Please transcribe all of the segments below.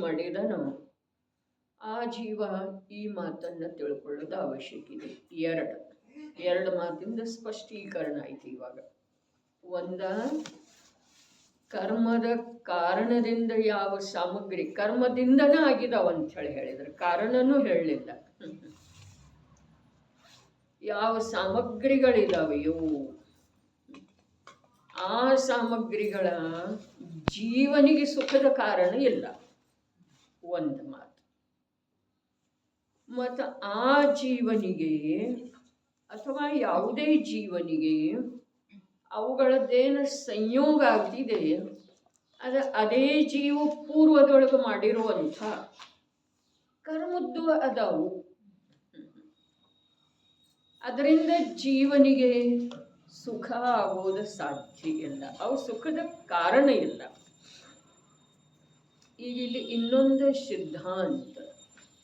ಮಾಡಿದನು ಆ ಜೀವ ಈ ಮಾತನ್ನು ತಿಳ್ಕೊಳ್ಳೋದು ಅವಶ್ಯಕ ಇದೆ. ಎರಡು ಮಾತಿಂದ ಸ್ಪಷ್ಟೀಕರಣ ಆಯ್ತು. ಇವಾಗ ಒಂದ, ಕರ್ಮದ ಕಾರಣದಿಂದ ಯಾವ ಸಾಮಗ್ರಿ ಕರ್ಮದಿಂದನೇ ಆಗಿದಾವ ಅಂತ ಹೇಳಿದ್ರೆ, ಕಾರಣನೂ ಹೇಳಲಿಲ್ಲ. ಯಾವ ಸಾಮಗ್ರಿಗಳಿದಾವೆಯೋ ಆ ಸಾಮಗ್ರಿಗಳ ಜೀವನಿಗೆ ಸುಖದ ಕಾರಣ ಇಲ್ಲ, ಒಂದು ಮಾತು. ಮತ್ತು ಆ ಜೀವನಿಗೆ ಅಥವಾ ಯಾವುದೇ ಜೀವನಿಗೆ ಅವುಗಳದ್ದೇನು ಸಂಯೋಗ ಆಗ್ತಿದೆ ಅದೇ ಜೀವ ಪೂರ್ವದೊಳಗೆ ಮಾಡಿರುವಂಥ ಕರ್ಮದ್ದು ಅದಾವು. ಅದರಿಂದ ಜೀವನಿಗೆ ಸುಖ ಆಗೋದು ಸಾಧ್ಯ ಇಲ್ಲ, ಅವು ಸುಖದ ಕಾರಣ ಇಲ್ಲ. ಈಗ ಇಲ್ಲಿ ಇನ್ನೊಂದು ಸಿದ್ಧಾಂತ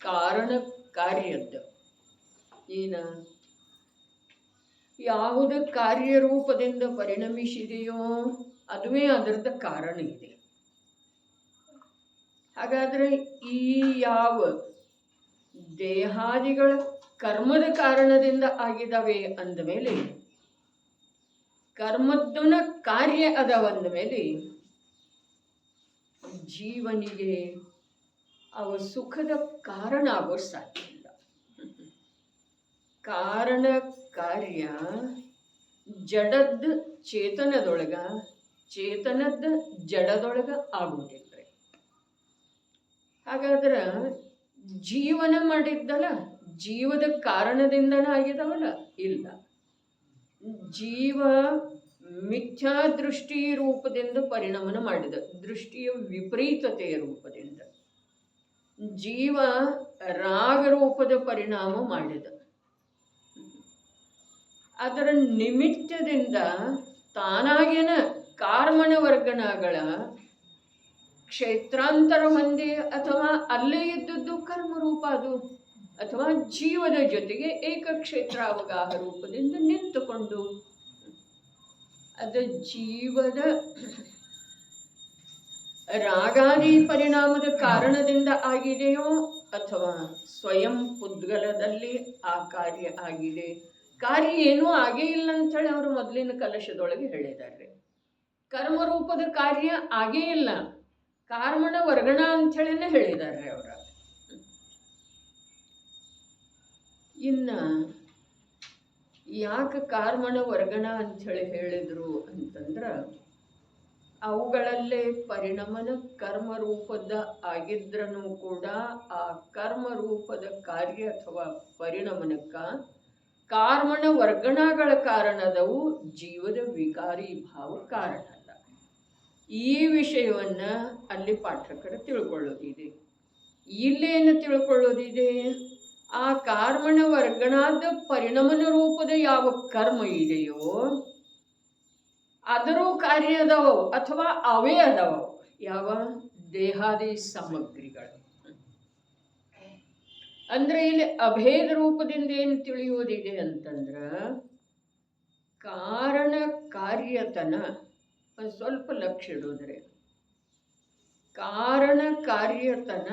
ಕಾರಣ ಕಾರ್ಯದ್ದು ಏನ, ಯಾವುದ ಕಾರ್ಯರೂಪದಿಂದ ಪರಿಣಮಿಸಿದೆಯೋ ಅದುವೇ ಅದರದ ಕಾರಣ ಇದೆ. ಹಾಗಾದ್ರೆ ಈ ಯಾವ ದೇಹಾದಿಗಳ ಕರ್ಮದ ಕಾರಣದಿಂದ ಆಗಿದಾವೆ ಅಂದಮೇಲೆ, ಕರ್ಮದ್ದನ ಕಾರ್ಯ ಅದಾವಂದ ಮೇಲೆ ಜೀವನಿಗೆ ಅವ ಸುಖದ ಕಾರಣ ಆಗೋ ಸಾಧ್ಯ ಇಲ್ಲ. ಕಾರಣ ಕಾರ್ಯ ಜಡದ ಚೇತನದೊಳಗ, ಚೇತನದ ಜಡದೊಳಗ ಆಗುವುದಿಲ್ಲ. ಹಾಗಾದ್ರೆ ಜೀವನ ಮಾಡಿದ್ದಲ್ಲ, ಜೀವದ ಕಾರಣದಿಂದನ ಆಗಿದವಲ್ಲ, ಇಲ್ಲ. ಜೀವ ಮಿಥ್ಯಾ ದೃಷ್ಟಿ ರೂಪದಿಂದ ಪರಿಣಾಮನ ಮಾಡಿದ, ದೃಷ್ಟಿಯ ವಿಪರೀತತೆಯ ರೂಪದಿಂದ ಜೀವ ರಾಗ ರೂಪದ ಪರಿಣಾಮ ಮಾಡಿದ. ಅದರ ನಿಮಿತ್ತದಿಂದ ತಾನಾಗೇನ ಕಾರ್ಮಣ ವರ್ಗಣಗಳ ಕ್ಷೇತ್ರಾಂತರ ಹೊಂದಿ ಅಥವಾ ಅಲ್ಲೇ ಇದ್ದದ್ದು ಕರ್ಮರೂಪ ಅದು, ಅಥವಾ ಜೀವದ ಜೊತೆಗೆ ಏಕಕ್ಷೇತ್ರ ಅವಗಾಹ ರೂಪದಿಂದ ನಿಂತುಕೊಂಡು ಅದು ಜೀವದ ರಾಗಾದಿ ಪರಿಣಾಮದ ಕಾರಣದಿಂದ ಆಗಿದೆಯೋ ಅಥವಾ ಸ್ವಯಂ ಪುದ್ಗಲದಲ್ಲಿ ಆ ಕಾರ್ಯ ಆಗಿದೆ. ಕಾರ್ಯ ಏನೂ ಆಗೇ ಇಲ್ಲ ಅಂಥೇಳಿ ಅವರು ಮೊದಲಿನ ಕಲಶದೊಳಗೆ ಹೇಳಿದ್ದಾರೆ. ಕರ್ಮರೂಪದ ಕಾರ್ಯ ಆಗೇ ಇಲ್ಲ, ಕಾರ್ಮಣ ವರ್ಗಣ ಅಂಥೇಳಿನೇ ಹೇಳಿದ್ದಾರೆ ಅವರ. ಇನ್ನು ಯಾಕೆ ಕಾರ್ಮಣ ವರ್ಗಣ ಅಂಥೇಳಿ ಹೇಳಿದರು ಅಂತಂದ್ರೆ, ಅವುಗಳಲ್ಲೇ ಪರಿಣಮನ ಕರ್ಮರೂಪದ ಆಗಿದ್ರೂ ಕೂಡ ಆ ಕರ್ಮರೂಪದ ಕಾರ್ಯ ಅಥವಾ ಪರಿಣಮನಕ್ಕ ಕಾರ್ಮಣ ವರ್ಗಣಗಳ ಕಾರಣದವು, ಜೀವದ ವಿಕಾರಿ ಭಾವ ಕಾರಣ ಅಲ್ಲ. ಈ ವಿಷಯವನ್ನು ಅಲ್ಲಿ ಪಾಠಕರು ತಿಳ್ಕೊಳ್ಳೋದಿದೆ. ಇಲ್ಲೇನು ತಿಳ್ಕೊಳ್ಳೋದಿದೆ, ಆ ಕಾರ್ಮಣ ವರ್ಗಣಾದ ಪರಿಣಮನ ರೂಪದ ಯಾವ ಕರ್ಮ ಇದೆಯೋ ಅದರ ಕಾರ್ಯ ಅದಾವ ಅಥವಾ ಅವೇ ಅದಾವ, ಯಾವ ದೇಹಾದಿ ಸಾಮಗ್ರಿಗಳು. ಅಂದ್ರೆ ಇಲ್ಲಿ ಅಭೇದ ರೂಪದಿಂದ ಏನು ತಿಳಿಯೋದಿದೆ ಅಂತಂದ್ರೆ, ಕಾರಣ ಕಾರ್ಯತನ ಒಂದು ಸ್ವಲ್ಪ ಲಕ್ಷ್ಯ ಇಡೋದ್ರೆ, ಕಾರಣ ಕಾರ್ಯತನ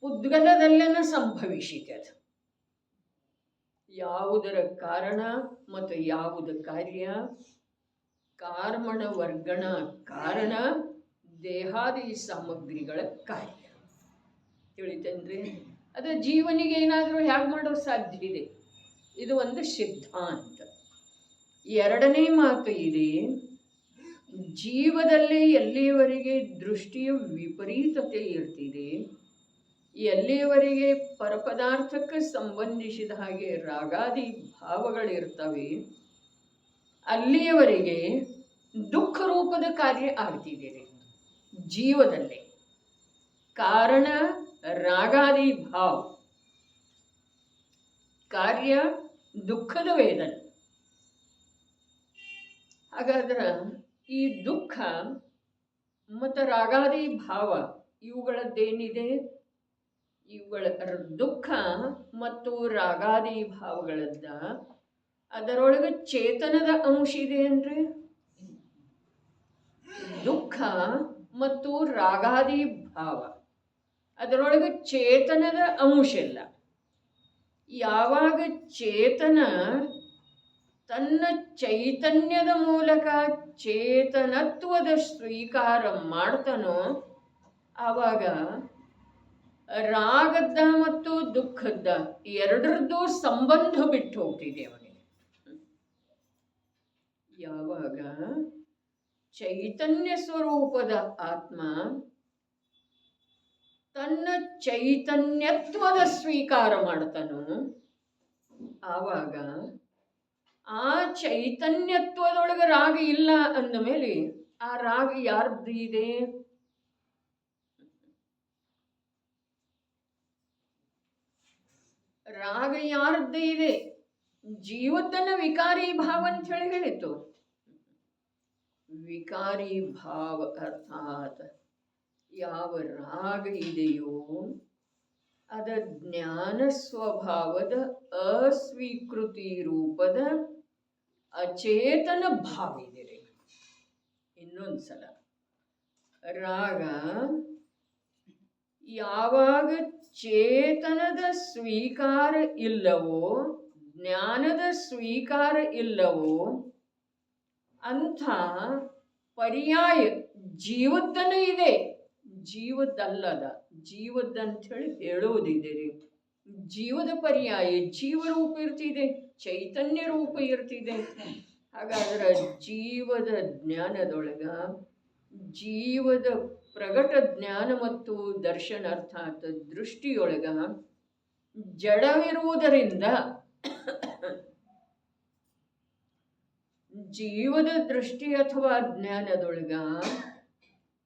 ಉದ್ಗಲದಲ್ಲೇನ ಸಂಭವಿಸಿದೆ. ಅದು ಯಾವುದರ ಕಾರಣ ಮತ್ತು ಯಾವುದ ಕಾರ್ಯ, ಕಾರ್ಮಣ ವರ್ಗಣ ಕಾರಣ, ದೇಹಾದಿ ಸಾಮಗ್ರಿಗಳ ಕಾರ್ಯ. ತಿಳಿತೇನ್ರಿ? ಅದು ಜೀವನಿಗೆ ಏನಾದರೂ ಹೇಗೆ ಮಾಡೋ ಸಾಧ್ಯ ಇದೆ, ಇದು ಒಂದು ಸಿದ್ಧಾಂತ. ಎರಡನೇ ಮಾತು ಇದೆ, ಜೀವದಲ್ಲಿ ಎಲ್ಲಿಯವರೆಗೆ ದೃಷ್ಟಿಯ ವಿಪರೀತತೆ ಇರ್ತಿದೆ, ಎಲ್ಲಿಯವರೆಗೆ ಪರಪದಾರ್ಥಕ್ಕೆ ಸಂಬಂಧಿಸಿದ ಹಾಗೆ ರಾಗಾದಿ ಭಾವಗಳಿರ್ತವೆ, ಅಲ್ಲಿಯವರೆಗೆ ದುಃಖ ರೂಪದ ಕಾರ್ಯ ಆಗ್ತಿದೆ ಜೀವದಲ್ಲಿ. ಕಾರಣ ರಾಗಾದಿ ಭಾವ, ಕಾರ್ಯ ದುಃಖದ ವೇದನೆ. ಹಾಗಾದ್ರೆ ಈ ದುಃಖ ಮತ್ತು ರಾಗಾದಿ ಭಾವ ಇವುಗಳದ್ದೇನಿದೆ, ಇವುಗಳ ದುಃಖ ಮತ್ತು ರಾಗಾದಿ ಭಾವಗಳದ್ದ ಅದರೊಳಗೆ ಚೇತನದ ಅಂಶ ಇದೆ ಅಂದ್ರೆ, ದುಃಖ ಮತ್ತು ರಾಗಾದಿ ಭಾವ, ಅದರೊಳಗೆ ಚೇತನದ ಅಂಶ ಇಲ್ಲ. ಯಾವಾಗ ಚೇತನ ತನ್ನ ಚೈತನ್ಯದ ಮೂಲಕ ಚೇತನತ್ವದ ಸ್ವೀಕಾರ ಮಾಡ್ತಾನೋ ಆವಾಗ ರಾಗದ್ದ ಮತ್ತು ದುಃಖದ್ದ ಎರಡರದ್ದು ಸಂಬಂಧ ಬಿಟ್ಟು ಹೋಗ್ತಿದೆ ಅವನಿಗೆ. ಯಾವಾಗ ಚೈತನ್ಯ ಸ್ವರೂಪದ ಆತ್ಮ ತನ್ನ ಚೈತನ್ಯತ್ವದ ಸ್ವೀಕಾರ ಮಾಡ್ತಾನೋ ಆವಾಗ ಆ ಚೈತನ್ಯತ್ವದೊಳಗೆ ರಾಗ ಇಲ್ಲ ಅಂದ ಮೇಲೆ ಆ ರಾಗ ಯಾರ್ದು ಇದೆ? ರಾಗ ಯಾರದ್ದು ಇದೆ? ಜೀವದ್ದನ್ನ ವಿಕಾರಿ ಭಾವ ಅಂತ ಹೇಳಿ ಹೇಳಿತು. ವಿಕಾರಿ ಭಾವ ಅರ್ಥಾತ್ ಯಾವ ರಾಗ ಇದೆಯೋ ಅದ ಜ್ಞಾನ ಸ್ವಭಾವದ ಅಸ್ವೀಕೃತಿ ರೂಪದ ಅಚೇತನ ಭಾವ ಇದೆ. ಇನ್ನೊಂದ್ಸಲ, ರಾಗ ಯಾವಾಗ ಚೇತನದ ಸ್ವೀಕಾರ ಇಲ್ಲವೋ, ಜ್ಞಾನದ ಸ್ವೀಕಾರ ಇಲ್ಲವೋ ಅಂಥ ಪರ್ಯಾಯ ಜೀವದ್ದನ ಇದೆ, ಜೀವದ್ದಲ್ಲದ, ಜೀವದ್ದಂತ ಹೇಳಿ ಹೇಳುವುದಿದೆ ರೀ. ಜೀವದ ಪರ್ಯಾಯ ಜೀವರೂಪ ಇರ್ತಿದೆ, ಚೈತನ್ಯ ರೂಪ ಇರ್ತಿದೆ. ಹಾಗಾದ್ರೆ ಜೀವದ ಜ್ಞಾನದೊಳಗ ಜೀವದ ಪ್ರಗಟ ಜ್ಞಾನ ಮತ್ತು ದರ್ಶನ ಅರ್ಥಾತ್ ದೃಷ್ಟಿಯೊಳಗ ಜಡವಿರುವುದರಿಂದ ಜೀವದ ದೃಷ್ಟಿ ಅಥವಾ ಜ್ಞಾನದೊಳಗ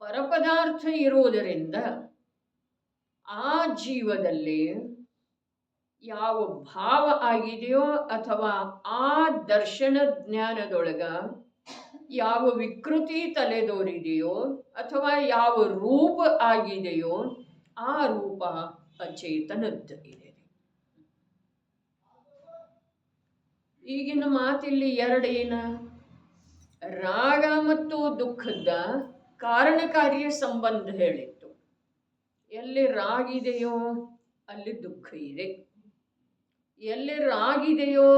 ಪರಪದಾರ್ಥ ಇರುವುದರಿಂದ ಆ ಜೀವದಲ್ಲಿ ಯಾವ ಭಾವ ಆಗಿದೆಯೋ ಅಥವಾ ಆ ದರ್ಶನ ಜ್ಞಾನದೊಳಗ ಯಾವ ವಿಕೃತಿ ತಲೆದೋರಿದೆಯೋ ಅಥವಾ ಯಾವ ರೂಪ ಆಗಿದೆಯೋ ಆ ರೂಪ ಅಚೇತನದ್ದು ಇದೆ. ಈಗಿನ ಮಾತಿಲ್ಲಿ ಎರಡೇನ? ರಾಗ ಮತ್ತು ದುಃಖದ ಕಾರಣಕಾರ್ಯ ಸಂಬಂಧ ಹೇಳಿತ್ತು. ಎಲ್ಲಿ ರಾಗ ಇದೆಯೋ ಅಲ್ಲಿ ದುಃಖ ಇದೆ, ಎಲ್ಲಿ ರಾಗ ಇದೆಯೋ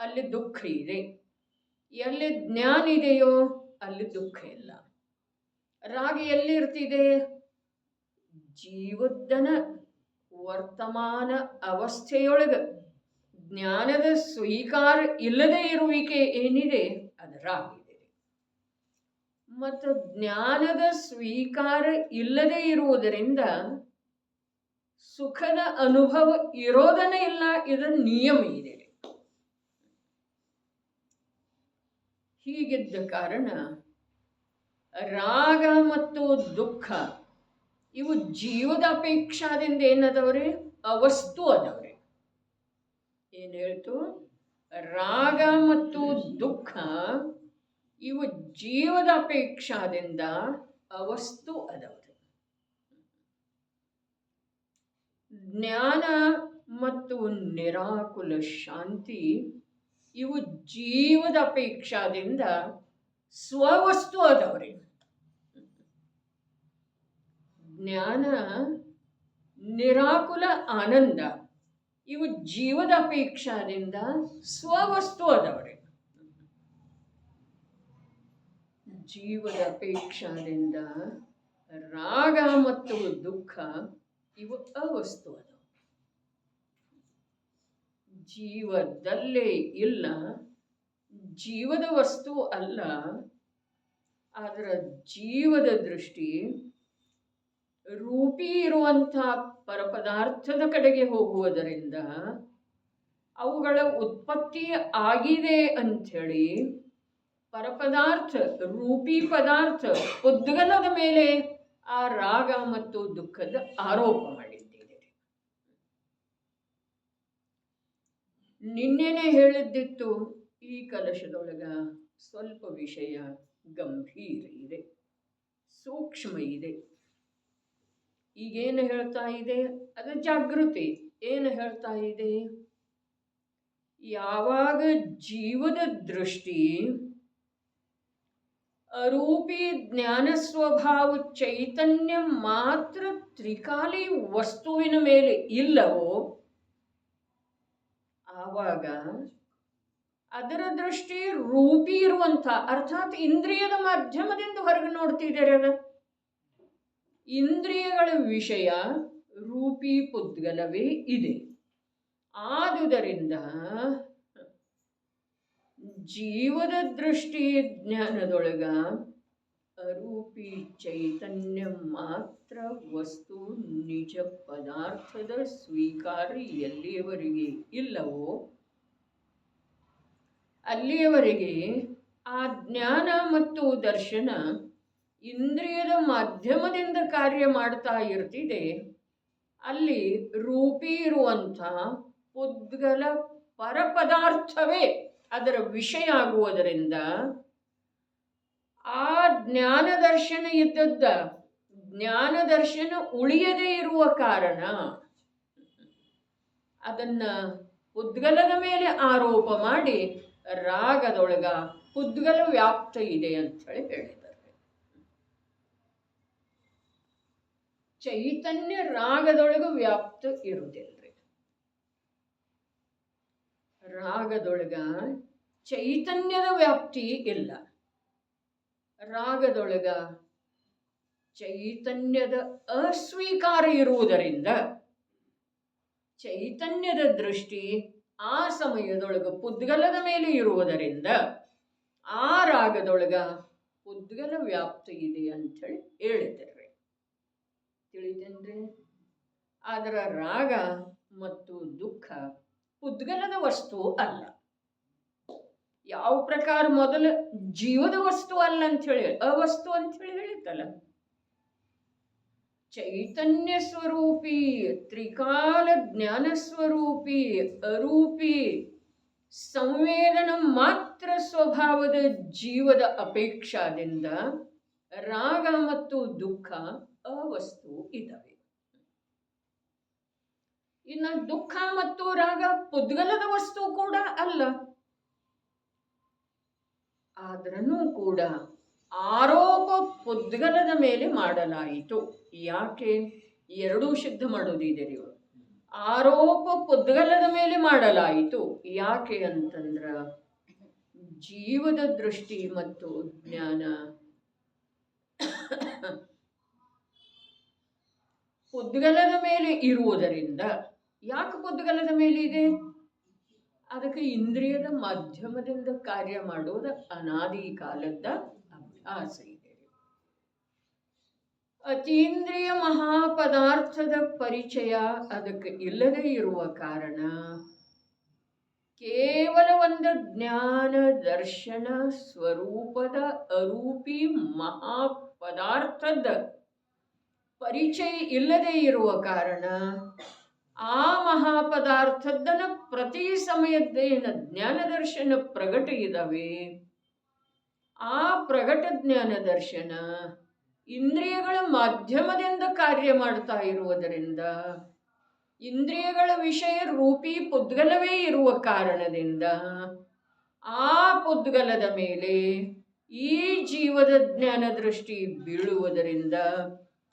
ಅಲ್ಲಿ ದುಃಖ ಇದೆ, ಎಲ್ಲಿ ಜ್ಞಾನ ಇದೆಯೋ ಅಲ್ಲಿ ದುಃಖ ಇಲ್ಲ. ರಾಗ ಎಲ್ಲಿರ್ತಿದೆ? ಜೀವದ್ದನ ವರ್ತಮಾನ ಅವಸ್ಥೆಯೊಳಗ ಜ್ಞಾನದ ಸ್ವೀಕಾರ ಇಲ್ಲದೆ ಇರುವಿಕೆ ಏನಿದೆ ಅದು ರಾಗ ಇದೆ. ಮತ್ತು ಜ್ಞಾನದ ಸ್ವೀಕಾರ ಇಲ್ಲದೆ ಇರುವುದರಿಂದ ಸುಖದ ಅನುಭವ ಇರೋದನೇ ಇಲ್ಲ, ಇದರ ನಿಯಮ ಇದೆ. ಹೀಗಿದ್ದ ಕಾರಣ ರಾಗ ಮತ್ತು ದುಃಖ ಇವು ಜೀವದ ಅಪೇಕ್ಷಾದಿಂದ ಏನದವ್ರಿ? ಅವಸ್ತು ಅದವ್ರಿ. ಏನ್ ಹೇಳ್ತು? ರಾಗ ಮತ್ತು ದುಃಖ ಇವು ಜೀವದ ಅಪೇಕ್ಷಾದಿಂದ ಅವಸ್ತು ಅದವ್ರಿ. ಜ್ಞಾನ ಮತ್ತು ನಿರಾಕುಲ ಶಾಂತಿ ಇವು ಜೀವದ ಅಪೇಕ್ಷಾದಿಂದ ಸ್ವವಸ್ತು ಅದವ್ರಿ. ಜ್ಞಾನ ನಿರಾಕುಲ ಆನಂದ ಇವು ಜೀವದ ಅಪೇಕ್ಷಾದಿಂದ ಸ್ವವಸ್ತು ಅದವ್ರಿ. ಜೀವದ ಅಪೇಕ್ಷಾದಿಂದ ರಾಗ ಮತ್ತು ದುಃಖ ಇವು ಅವಸ್ತು ಅದ. ಜೀವದಲ್ಲೇ ಇಲ್ಲ, ಜೀವದ ವಸ್ತು ಅಲ್ಲ. ಆದರೆ ಜೀವದ ದೃಷ್ಟಿ ರೂಪಿ ಇರುವಂಥ ಪರಪದಾರ್ಥದ ಕಡೆಗೆ ಹೋಗುವುದರಿಂದ ಅವುಗಳ ಉತ್ಪತ್ತಿ ಆಗಿದೆ ಅಂಥೇಳಿ ಪರಪದಾರ್ಥ ರೂಪಿ ಪದಾರ್ಥ ಉದ್ಗಲದ ಮೇಲೆ ಆ ರಾಗ ಮತ್ತು ದುಃಖದ ಆರೋಪ ಮಾಡಿದ್ದೇನೆ. ನಿನ್ನೆನೆ ಹೇಳಿದ್ದಿತ್ತು, ಈ ಕಲಶದೊಳಗ ಸ್ವಲ್ಪ ವಿಷಯ ಗಂಭೀರ ಇದೆ, ಸೂಕ್ಷ್ಮ ಇದೆ. ಈಗೇನು ಹೇಳ್ತಾ ಇದೆ? ಅದು ಜಾಗೃತಿ. ಏನು ಹೇಳ್ತಾ ಇದೆ? ಯಾವಾಗ ಜೀವದ ದೃಷ್ಟಿ ಅರೂಪಿ ಜ್ಞಾನ ಸ್ವಭಾವ ಚೈತನ್ಯ ಮಾತ್ರ ತ್ರಿಕಾಲಿ ವಸ್ತುವಿನ ಮೇಲೆ ಇಲ್ಲವೋ ಆವಾಗ ಅದರ ದೃಷ್ಟಿ ರೂಪಿ ಇರುವಂಥ, ಅರ್ಥಾತ್ ಇಂದ್ರಿಯದ ಮಾಧ್ಯಮದಿಂದ ಹೊರಗೆ ನೋಡ್ತಿದ್ದಾರೆ. ಅದ ಇಂದ್ರಿಯಗಳ ವಿಷಯ ರೂಪಿ ಪುದ್ಗಲವೇ ಇದೆ. ಆದುದರಿಂದ ಜೀವದ ದೃಷ್ಟಿ ಜ್ಞಾನದೊಳಗ ಅರೂಪಿ ಚೈತನ್ಯ ಮಾತ್ರ ವಸ್ತು ನಿಜ ಪದಾರ್ಥದ ಸ್ವೀಕಾರ ಎಲ್ಲಿಯವರೆಗೆ ಇಲ್ಲವೋ ಅಲ್ಲಿಯವರೆಗೆ ಆ ಜ್ಞಾನ ಮತ್ತು ದರ್ಶನ ಇಂದ್ರಿಯದ ಮಾಧ್ಯಮದಿಂದ ಕಾರ್ಯ ಮಾಡ್ತಾ ಇರ್ತಿದೆ. ಅಲ್ಲಿ ರೂಪಿ ಇರುವಂಥ ಪುದ್ಗಲ ಪರಪದಾರ್ಥವೇ ಅದರ ವಿಷಯ ಆಗುವುದರಿಂದ ಆ ಜ್ಞಾನ ದರ್ಶನ ಇದ್ದದ್ದ ಜ್ಞಾನ ದರ್ಶನ ಉಳಿಯದೇ ಇರುವ ಕಾರಣ ಅದನ್ನ ಪುದ್ಗಲದ ಮೇಲೆ ಆರೋಪ ಮಾಡಿ ರಾಗದೊಳಗ ಪುದ್ಗಲ ವ್ಯಾಪ್ತ ಇದೆ ಅಂತ ಹೇಳಿ ಹೇಳಿದ್ದಾರೆ. ಚೈತನ್ಯ ರಾಗದೊಳಗ ವ್ಯಾಪ್ತ ಇರುವುದಿಲ್ರಿ. ರಾಗದೊಳಗ ಚೈತನ್ಯದ ವ್ಯಾಪ್ತಿ ಇಲ್ಲ. ರಾಗದೊಳಗ ಚೈತನ್ಯದ ಅಸ್ವೀಕಾರ ಇರುವುದರಿಂದ ಚೈತನ್ಯದ ದೃಷ್ಟಿ ಆ ಸಮಯದೊಳಗ ಪುದ್ಗಲದ ಮೇಲೆ ಇರುವುದರಿಂದ ಆ ರಾಗದೊಳಗ ಪುದ್ಗಲ ವ್ಯಾಪ್ತಿ ಇದೆ ಅಂಥೇಳಿ ಹೇಳಿದ್ದಾರೆ. ತಿಳಿತೇನ್ರಿ? ಅದರ ರಾಗ ಮತ್ತು ದುಃಖ ಪುದ್ಗಲದ ವಸ್ತು ಅಲ್ಲ. ಯಾವ ಪ್ರಕಾರ ಮೊದಲ ಜೀವದ ವಸ್ತು ಅಲ್ಲ ಅಂಥೇಳಿ ಅವಸ್ತು ಅಂಥೇಳಿ ಹೇಳಿತ್ತಲ್ಲ. ಚೈತನ್ಯ ಸ್ವರೂಪಿ ತ್ರಿಕಾಲ ಜ್ಞಾನ ಸ್ವರೂಪಿ ಅರೂಪಿ ಸಂವೇದನ ಮಾತ್ರ ಸ್ವಭಾವದ ಜೀವದ ಅಪೇಕ್ಷಾದಿಂದ ರಾಗ ಮತ್ತು ದುಃಖ ಅವಸ್ತು ಇದ್ದಾವೆ. ಇನ್ನು ದುಃಖ ಮತ್ತು ರಾಗ ಪುದ್ಗಲದ ವಸ್ತು ಕೂಡ ಅಲ್ಲ. ಆದ್ರೂ ಕೂಡ ಆರೋಪ ಪುದ್ಗಲದ ಮೇಲೆ ಮಾಡಲಾಯಿತು. ಯಾಕೆ? ಎರಡೂ ಸಿದ್ಧ ಮಾಡೋದಿದೆ. ಆರೋಪ ಪುದ್ಗಲದ ಮೇಲೆ ಮಾಡಲಾಯಿತು. ಯಾಕೆ ಅಂತಂದ್ರ ಜೀವದ ದೃಷ್ಟಿ ಮತ್ತು ಜ್ಞಾನ ಪುದ್ಗಲದ ಮೇಲೆ ಇರುವುದರಿಂದ. ಯಾಕೆ ಪುದ್ಗಲದ ಮೇಲೆ ಇದೆ? ಅದಕ್ಕೆ ಇಂದ್ರಿಯದ ಮಾಧ್ಯಮದಿಂದ ಕಾರ್ಯ ಮಾಡುವುದು ಅನಾದಿ ಕಾಲದ ಅಭ್ಯಾಸ ಇದೆ. ಅತೀಂದ್ರಿಯ ಮಹಾಪದಾರ್ಥದ ಪರಿಚಯ ಅದಕ್ಕೆ ಇಲ್ಲದೇ ಇರುವ ಕಾರಣ ಕೇವಲ ಒಂದು ಜ್ಞಾನ ದರ್ಶನ ಸ್ವರೂಪದ ಅರೂಪಿ ಮಹಾಪದಾರ್ಥದ ಪರಿಚಯ ಇಲ್ಲದೇ ಇರುವ ಕಾರಣ ಆ ಮಹಾಪದಾರ್ಥದನ್ನ ಪ್ರತಿ ಸಮಯದ್ದೇನ ಜ್ಞಾನ ದರ್ಶನ ಪ್ರಗಟ ಇದ್ದಾವೆ. ಆ ಪ್ರಗಟ ಜ್ಞಾನ ದರ್ಶನ ಇಂದ್ರಿಯಗಳ ಮಾಧ್ಯಮದಿಂದ ಕಾರ್ಯ ಮಾಡ್ತಾ ಇರುವುದರಿಂದ ಇಂದ್ರಿಯಗಳ ವಿಷಯ ರೂಪಿ ಪುದ್ಗಲವೇ ಇರುವ ಕಾರಣದಿಂದ ಆ ಪುದ್ಗಲದ ಮೇಲೆ ಈ ಜೀವದ ಜ್ಞಾನ ದೃಷ್ಟಿ ಬೀಳುವುದರಿಂದ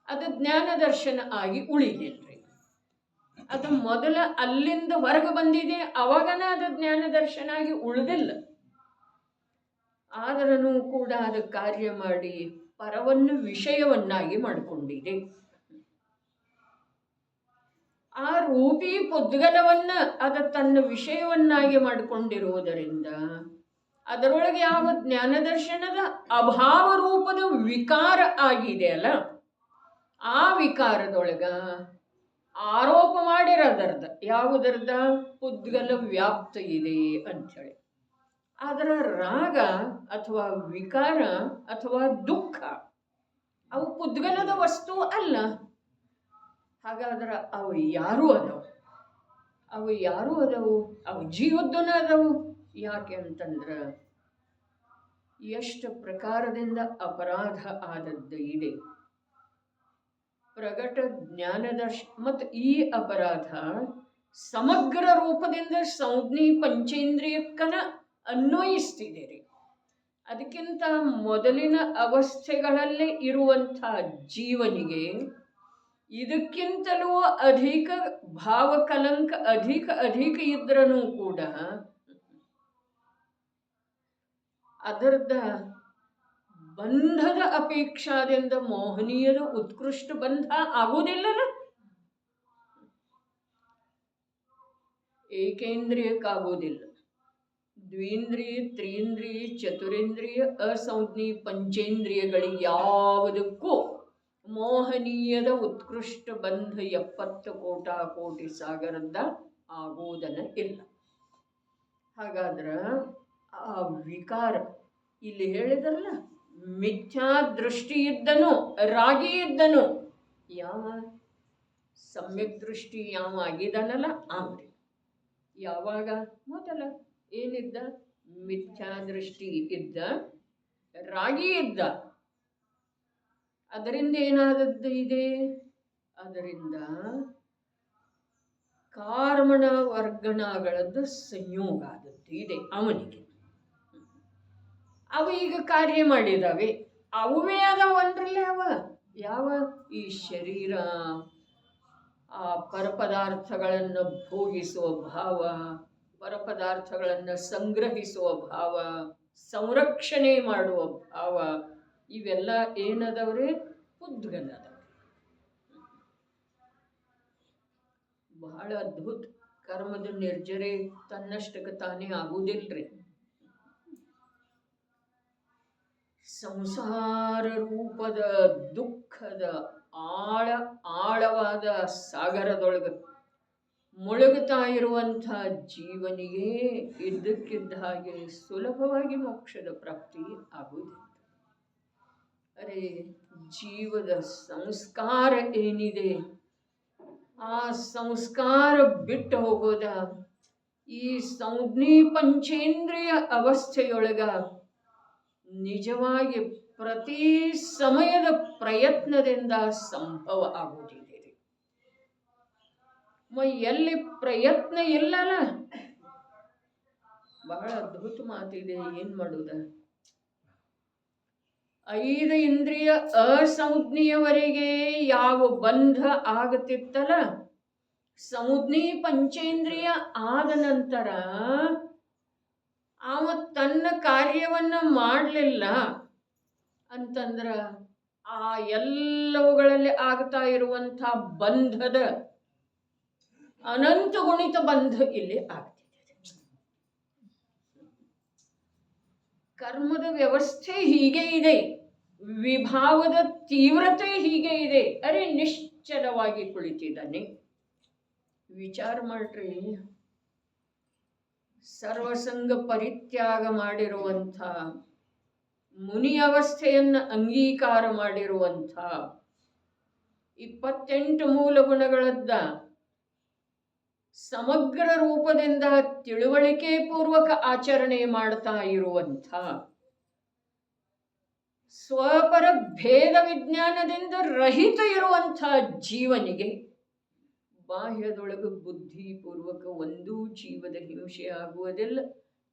ಅದು ಜ್ಞಾನ ದರ್ಶನ ಆಗಿ ಉಳಿದಿಲ್ರಿ. ಅದು ಮೊದಲ ಅಲ್ಲಿಂದ ಹೊರಗೆ ಬಂದಿದೆ, ಅವಾಗನ ಅದು ಜ್ಞಾನ ದರ್ಶನ ಆಗಿ ಉಳಿದಿಲ್ಲ. ಆದರೂ ಕೂಡ ಅದು ಕಾರ್ಯ ಮಾಡಿ ಪರವನ್ನು ವಿಷಯವನ್ನಾಗಿ ಮಾಡಿಕೊಂಡಿದೆ. ಆ ರೂಪಿ ಪುದ್ಗಲವನ್ನ ಅದು ತನ್ನ ವಿಷಯವನ್ನಾಗಿ ಮಾಡಿಕೊಂಡಿರುವುದರಿಂದ ಅದರೊಳಗೆ ಯಾವ ಜ್ಞಾನ ದರ್ಶನದ ಅಭಾವ ರೂಪದ ವಿಕಾರ ಆಗಿದೆ ಅಲ್ಲ, ಆ ವಿಕಾರದೊಳಗ ಆರೋಪ ಮಾಡಿರೋದರ್ದ ಯಾವುದರ್ದ ಪುದ್ಗಲ ವ್ಯಾಪ್ತ ಇದೆ ಅಂಥೇಳಿ. ಅದರ ರಾಗ ಅಥವಾ ವಿಕಾರ ಅಥವಾ ದುಃಖ ಅವು ಪುದ್ಗಲದ ವಸ್ತು ಅಲ್ಲ. ಹಾಗಾದ್ರೆ ಅವು ಯಾರೂ ಅದಾವು? ಅವು ಯಾರೂ ಅದಾವು? ಅವು ಜೀವದ್ದನ ಅದಾವು. ಯಾಕೆ ಅಂತಂದ್ರೆ ಎಷ್ಟು ಪ್ರಕಾರದಿಂದ ಅಪರಾಧ ಆದದ್ದು ಇದೆ. ಪ್ರಗಟ ಜ್ಞಾನದರ್ಶ ಮತ್ತು ಈ ಅಪರಾಧ ಸಮಗ್ರ ರೂಪದಿಂದ ಸಂಜ್ಞಿ ಪಂಚೇಂದ್ರಿಯಕ್ಕನ ಅನ್ವಯಿಸ್ತಿದೆ ರೀ. ಅದಕ್ಕಿಂತ ಮೊದಲಿನ ಅವಸ್ಥೆಗಳಲ್ಲೇ ಇರುವಂಥ ಜೀವನಿಗೆ ಇದಕ್ಕಿಂತಲೂ ಅಧಿಕ ಭಾವಕಲಂಕ ಅಧಿಕ ಇದ್ರೂ ಕೂಡ ಅದರದ ಬಂಧದ ಅಪೇಕ್ಷಾದಿಂದ ಮೋಹನೀಯದ ಉತ್ಕೃಷ್ಟ ಬಂಧ ಆಗುವುದಿಲ್ಲಲ್ಲ. ಏಕೇಂದ್ರಿಯಕ್ಕಾಗುವುದಿಲ್ಲ. ದ್ವೀಂದ್ರಿಯ, ತ್ರೀಂದ್ರಿಯ, ಚತುರೇಂದ್ರಿಯ, ಅಸಂಜ್ಞಿ ಪಂಚೇಂದ್ರಿಯಗಳಿಗೆ ಯಾವುದಕ್ಕೂ ಮೋಹನೀಯದ ಉತ್ಕೃಷ್ಟ ಬಂಧ 70 ಕೋಟಿ ಸಾಗರದ ಆಗುವುದನ್ನ ಇಲ್ಲ. ಹಾಗಾದ್ರ ಆ ವಿಕಾರ ಇಲ್ಲಿ ಹೇಳಿದ್ರಲ್ಲ, ಮಿಥ್ಯಾ ದೃಷ್ಟಿ ಇದ್ದನು, ರಾಗಿ ಇದ್ದನು. ಯಾವ ಸಮ್ಯಕ್ ದೃಷ್ಟಿ ಯಾವ ಆಗಿದಾನಲ್ಲ ಆಮ್ರಿ. ಯಾವಾಗ ಮೊದಲ ಏನಿದ್ದ? ಮಿಥ್ಯಾ ದೃಷ್ಟಿ ಇದ್ದ, ರಾಗಿ ಇದ್ದ. ಅದರಿಂದ ಏನಾದದ್ದು ಇದೆ? ಅದರಿಂದ ಕಾರ್ಮಣ ವರ್ಗಣಗಳದ್ದು ಸಂಯೋಗ ಆದದ್ದು ಇದೆ ಅವನಿಗೆ. ಅವು ಈಗ ಕಾರ್ಯ ಮಾಡಿದಾವೆ, ಅವೇ ಅದಾವನ್ರಲ್ಲೇ ಅವ. ಯಾವ? ಈ ಶರೀರ, ಆ ಪರಪದಾರ್ಥಗಳನ್ನು ಭೋಗಿಸುವ ಭಾವ, ಪರಪದಾರ್ಥಗಳನ್ನು ಸಂಗ್ರಹಿಸುವ ಭಾವ, ಸಂರಕ್ಷಣೆ ಮಾಡುವ ಭಾವ, ಇವೆಲ್ಲ ಏನದವ್ರೆ? ಉದ್ಗಲದವ್ರೆ. ಬಹಳ ಅದ್ಭುತ. ಕರ್ಮದ ನಿರ್ಜರೆ ತನ್ನಷ್ಟಕ್ಕೆ ತಾನೇ ಆಗುವುದಿಲ್ರಿ. ಸಂಸಾರ ರೂಪದ ದುಃಖದ ಆಳವಾದ ಸಾಗರದೊಳಗೆ ಮುಳುಗುತ್ತಾ ಇರುವಂಥ ಜೀವನಿಗೆ ಇದ್ದಕ್ಕಿದ್ದ ಹಾಗೆ ಸುಲಭವಾಗಿ ಮೋಕ್ಷದ ಪ್ರಾಪ್ತಿ ಆಗುವುದಿಲ್ಲ. ಅರೆ, ಜೀವದ ಸಂಸ್ಕಾರ ಏನಿದೆ, ಆ ಸಂಸ್ಕಾರ ಬಿಟ್ಟು ಹೋಗೋದ ಈ ಸಂಜ್ಞಿ ಪಂಚೇಂದ್ರಿಯ ಅವಸ್ಥೆಯೊಳಗ ನಿಜವಾಗಿ ಪ್ರತಿ ಸಮಯದ ಪ್ರಯತ್ನದಿಂದ ಸಂಭವ ಆಗುವುದಿದೆ. ಎಲ್ಲಿ ಪ್ರಯತ್ನ ಇಲ್ಲಲ್ಲ, ಬಹಳ ಅದ್ಭುತ ಮಾತಿದೆ. ಏನ್ ಮಾಡುದ? 5 ಇಂದ್ರಿಯ ಅಸಂಜ್ಞೆಯವರೆಗೆ ಯಾವ ಬಂಧ ಆಗುತ್ತಿತ್ತಲ್ಲ, ಸಂಜ್ಞಿ ಪಂಚೇಂದ್ರಿಯ ಆದ ನಂತರ ಅವ ತನ್ನ ಕಾರ್ಯವನ್ನ ಮಾಡಲಿಲ್ಲ ಅಂತಂದ್ರ ಆ ಎಲ್ಲವುಗಳಲ್ಲಿ ಆಗ್ತಾ ಇರುವಂಥ ಬಂಧದ ಅನಂತ ಗುಣಿತ ಬಂಧ ಇಲ್ಲಿ ಆಗ್ತಿದೆ. ಕರ್ಮದ ವ್ಯವಸ್ಥೆ ಹೀಗೆ ಇದೆ, ವಿಭಾವದ ತೀವ್ರತೆ ಹೀಗೆ ಇದೆ. ಅರೆ, ನಿಶ್ಚಲವಾಗಿ ಕುಳಿತಿದ್ದಾನೆ. ವಿಚಾರ ಮಾಡ್ರಿ. ಸರ್ವಸಂಗ ಪರಿತ್ಯಾಗ ಮಾಡಿರುವಂಥ, ಮುನಿ ಅವಸ್ಥೆಯನ್ನು ಅಂಗೀಕಾರ ಮಾಡಿರುವಂಥ, 28 ಮೂಲ ಗುಣಗಳದ್ದ ಸಮಗ್ರ ರೂಪದಿಂದ ತಿಳುವಳಿಕೆ ಪೂರ್ವಕ ಆಚರಣೆ ಮಾಡ್ತಾ ಇರುವಂಥ, ಸ್ವಪರ ಭೇದ ವಿಜ್ಞಾನದಿಂದ ರಹಿತ ಇರುವಂಥ ಜೀವನಿಗೆ ಬಾಹ್ಯದೊಳಗೆ ಬುದ್ಧಿಪೂರ್ವಕ ಒಂದೂ ಜೀವದ ಹಿಂಸೆ ಆಗುವುದಿಲ್ಲ,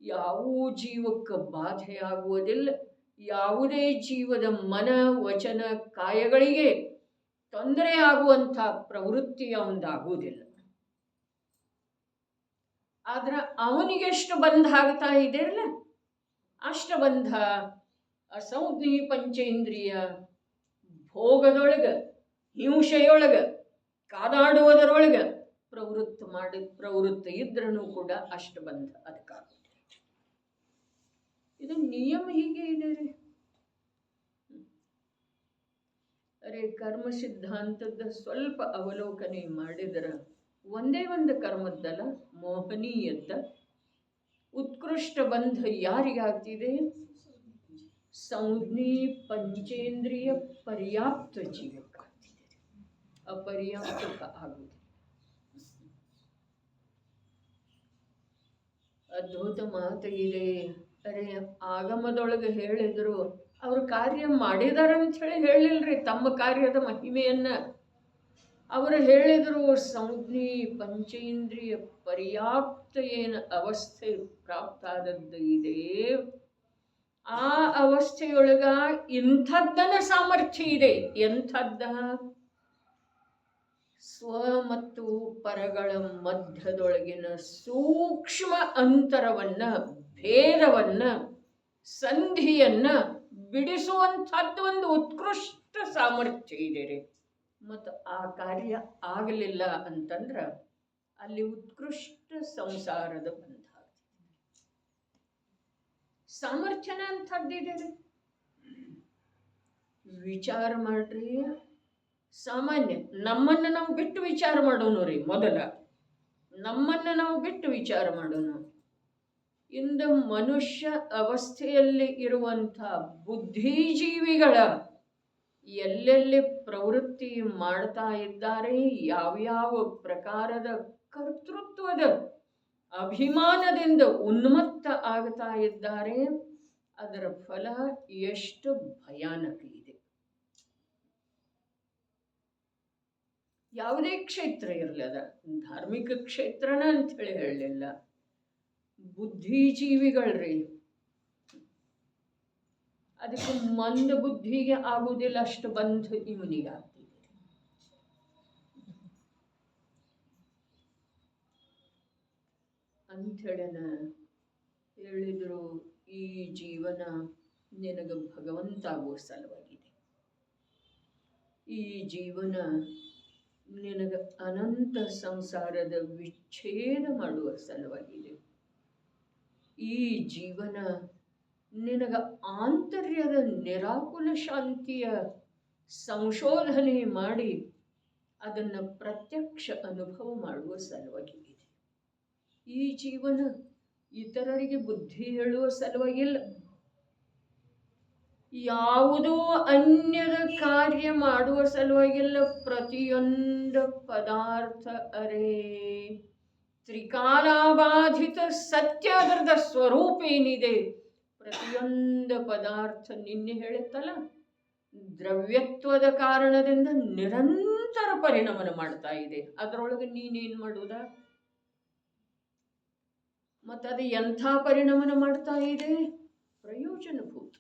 ಯಾವ ಜೀವಕ್ಕೆ ಬಾಧೆ ಆಗುವುದಿಲ್ಲ, ಯಾವುದೇ ಜೀವದ ಮನ ವಚನ ಕಾಯಗಳಿಗೆ ತೊಂದರೆ ಆಗುವಂಥ ಪ್ರವೃತ್ತಿ ಅವನದಾಗುವುದಿಲ್ಲ. ಆದ್ರೆ ಅವನಿಗೆಷ್ಟು ಬಂಧ ಆಗ್ತಾ ಇದೆಯಲ್ಲ, ಅಷ್ಟು ಬಂಧ ಅಸಂಜ್ಞಿ ಪಂಚೇಂದ್ರಿಯ ಭೋಗದೊಳಗ, ಹಿಂಸೆಯೊಳಗ, ಕಾದಾಡುವುದರೊಳಗ ಪ್ರವೃತ್ತ ಇದ್ರೂ ಕೂಡ ಅಷ್ಟು ಬಂಧ ಅದಕ್ಕಾಗುತ್ತೆ. ಇದು ನಿಯಮ ಹೀಗೆ ಇದೆ ರೀ. ಅರೆ, ಕರ್ಮ ಸಿದ್ಧಾಂತದ ಸ್ವಲ್ಪ ಅವಲೋಕನೆ ಮಾಡಿದ್ರ ಒಂದೇ ಒಂದು ಕರ್ಮದ್ದಲ್ಲ, ಮೋಹನೀಯದ್ದ ಉತ್ಕೃಷ್ಟ ಬಂಧ ಯಾರಿಗಾಗ್ತಿದೆ? ಸಂಜ್ಞಿ ಪಂಚೇಂದ್ರಿಯ ಪರ್ಯಾಪ್ತ ಜೀವಕ್ಕಾಗ್ತಿದೆ, ಅಪರ್ಯಾಪ್ತಕ ಆಗುವುದು. ಅದ್ಭುತ ಮಾತು ಇದೆ. ಅರೆ, ಆಗಮದೊಳಗೆ ಹೇಳಿದ್ರು, ಅವ್ರ ಕಾರ್ಯ ಮಾಡಿದಾರಂತ ಹೇಳಿ ಹೇಳಿಲ್ರಿ ತಮ್ಮ ಕಾರ್ಯದ ಮಹಿಮೆಯನ್ನ. ಅವರು ಹೇಳಿದರು, ಸಂಜ್ಞಿ ಪಂಚೇಂದ್ರಿಯ ಪರ್ಯಾಪ್ತ ಏನು ಅವಸ್ಥೆ ಪ್ರಾಪ್ತ ಆದದ್ದು ಇದೆ, ಆ ಅವಸ್ಥೆಯೊಳಗ ಇಂಥದ್ದನ ಸಾಮರ್ಥ್ಯ ಇದೆ. ಎಂಥದ್ದ? ಸ್ವ ಮತ್ತು ಪರಗಳ ಮಧ್ಯದೊಳಗಿನ ಸೂಕ್ಷ್ಮ ಅಂತರವನ್ನ, ಭೇದವನ್ನ, ಸಂಧಿಯನ್ನ ಬಿಡಿಸುವಂಥದ್ದು ಒಂದು ಉತ್ಕೃಷ್ಟ ಸಾಮರ್ಥ್ಯ ಇದೆ ರೀ. ಮತ್ತು ಆ ಕಾರ್ಯ ಆಗಲಿಲ್ಲ ಅಂತಂದ್ರ ಅಲ್ಲಿ ಉತ್ಕೃಷ್ಟ ಸಂಸಾರದ ಬಂಧ. ಸಾಮರ್ಥ್ಯನ ಅಂಥದ್ದಿದೆ ರೀ. ವಿಚಾರ ಮಾಡ್ರಿ. ಸಾಮಾನ್ಯ ನಮ್ಮನ್ನು ನಾವು ಬಿಟ್ಟು ವಿಚಾರ ಮಾಡೋನು ರೀ. ಮೊದಲ ನಮ್ಮನ್ನು ನಾವು ಬಿಟ್ಟು ವಿಚಾರ ಮಾಡೋನು. ಇಂದು ಮನುಷ್ಯ ಅವಸ್ಥೆಯಲ್ಲಿ ಇರುವಂಥ ಬುದ್ಧಿಜೀವಿಗಳ ಎಲ್ಲೆಲ್ಲಿ ಪ್ರವೃತ್ತಿ ಮಾಡ್ತಾ ಇದ್ದಾರೆ, ಯಾವ್ಯಾವ ಪ್ರಕಾರದ ಕರ್ತೃತ್ವದ ಅಭಿಮಾನದಿಂದ ಉನ್ಮತ್ತ ಆಗ್ತಾ ಇದ್ದಾರೆ, ಅದರ ಫಲ ಎಷ್ಟು ಭಯಾನಕ ಇದೆ. ಯಾವುದೇ ಕ್ಷೇತ್ರ ಇರಲಿ, ಅದ ಧಾರ್ಮಿಕ ಕ್ಷೇತ್ರನ ಅಂಥೇಳಿ ಹೇಳಲಿಲ್ಲ. ಬುದ್ಧಿಜೀವಿಗಳ್ರಿ, ಅದಕ್ಕೆ ಮಂದ ಬುದ್ಧಿಗೆ ಆಗುವುದಿಲ್ಲ ಅಷ್ಟು ಬಂಧ ಇವನಿಗೆ ಆಗ್ತಿದೆ. ಅಂಥೇಳನ ಹೇಳಿದ್ರು, ಈ ಜೀವನ ನಿನಗೆ ಭಗವಂತ ಆಗುವ ಸಲುವಾಗಿದೆ. ಈ ಜೀವನ ನಿನಗೆ ಅನಂತ ಸಂಸಾರದ ವಿಚ್ಛೇದ ಮಾಡುವ ಸಲುವಾಗಿದೆ. ಈ ಜೀವನ ನಿನಗ ಆಂತರ್ಯದ ನಿರಾಕುಲ ಶಾಂತಿಯ ಸಂಶೋಧನೆ ಮಾಡಿ ಅದನ್ನು ಪ್ರತ್ಯಕ್ಷ ಅನುಭವ ಮಾಡುವ ಸಲುವಾಗಿದೆ. ಈ ಜೀವನ ಇತರರಿಗೆ ಬುದ್ಧಿ ಹೇಳುವ ಸಲುವಾಗಿಲ್ಲ. ಯಾವುದೋ ಅನ್ಯದ ಕಾರ್ಯ ಮಾಡುವ ಸಲುವಾಗಿಲ್ಲ. ಪ್ರತಿಯೊಂದು ಪದಾರ್ಥ ಅರೇ ತ್ರಿಕಾಲಾಬಾಧಿತ ಸತ್ಯ, ಅದರದ ಸ್ವರೂಪ ಏನಿದೆ, ಪ್ರತಿಯೊಂದು ಪದಾರ್ಥ ನಿನ್ನೆ ಹೇಳುತ್ತಲ್ಲ, ದ್ರವ್ಯತ್ವದ ಕಾರಣದಿಂದ ನಿರಂತರ ಪರಿಣಾಮ ಮಾಡ್ತಾ ಇದೆ. ಅದರೊಳಗೆ ನೀನೇನು ಮಾಡುವುದ? ಮತ್ತದು ಎಂಥ ಪರಿಣಾಮ ಮಾಡ್ತಾ ಇದೆ? ಪ್ರಯೋಜನಭೂತ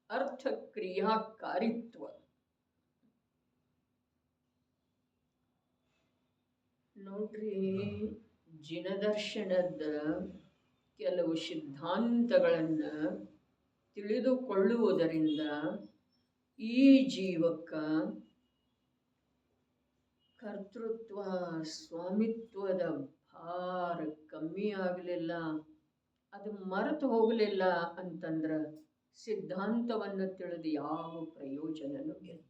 ಅರ್ಥಕ್ರಿಯಾಕಾರಿತ್ವ. ನೋಡ್ರಿ, ಜಿನದರ್ಶನದ ಕೆಲವು ಸಿದ್ಧಾಂತಗಳನ್ನು ತಿಳಿದುಕೊಳ್ಳುವುದರಿಂದ ಈ ಜೀವಕ್ಕ ಕರ್ತೃತ್ವ ಸ್ವಾಮಿತ್ವದ ಭಾರ ಕಮ್ಮಿ ಆಗಲಿಲ್ಲ, ಅದು ಮರೆತು ಹೋಗಲಿಲ್ಲ ಅಂತಂದ್ರೆ ಸಿದ್ಧಾಂತವನ್ನು ತಿಳಿದು ಯಾವ ಪ್ರಯೋಜನನೂ ಇಲ್ಲ.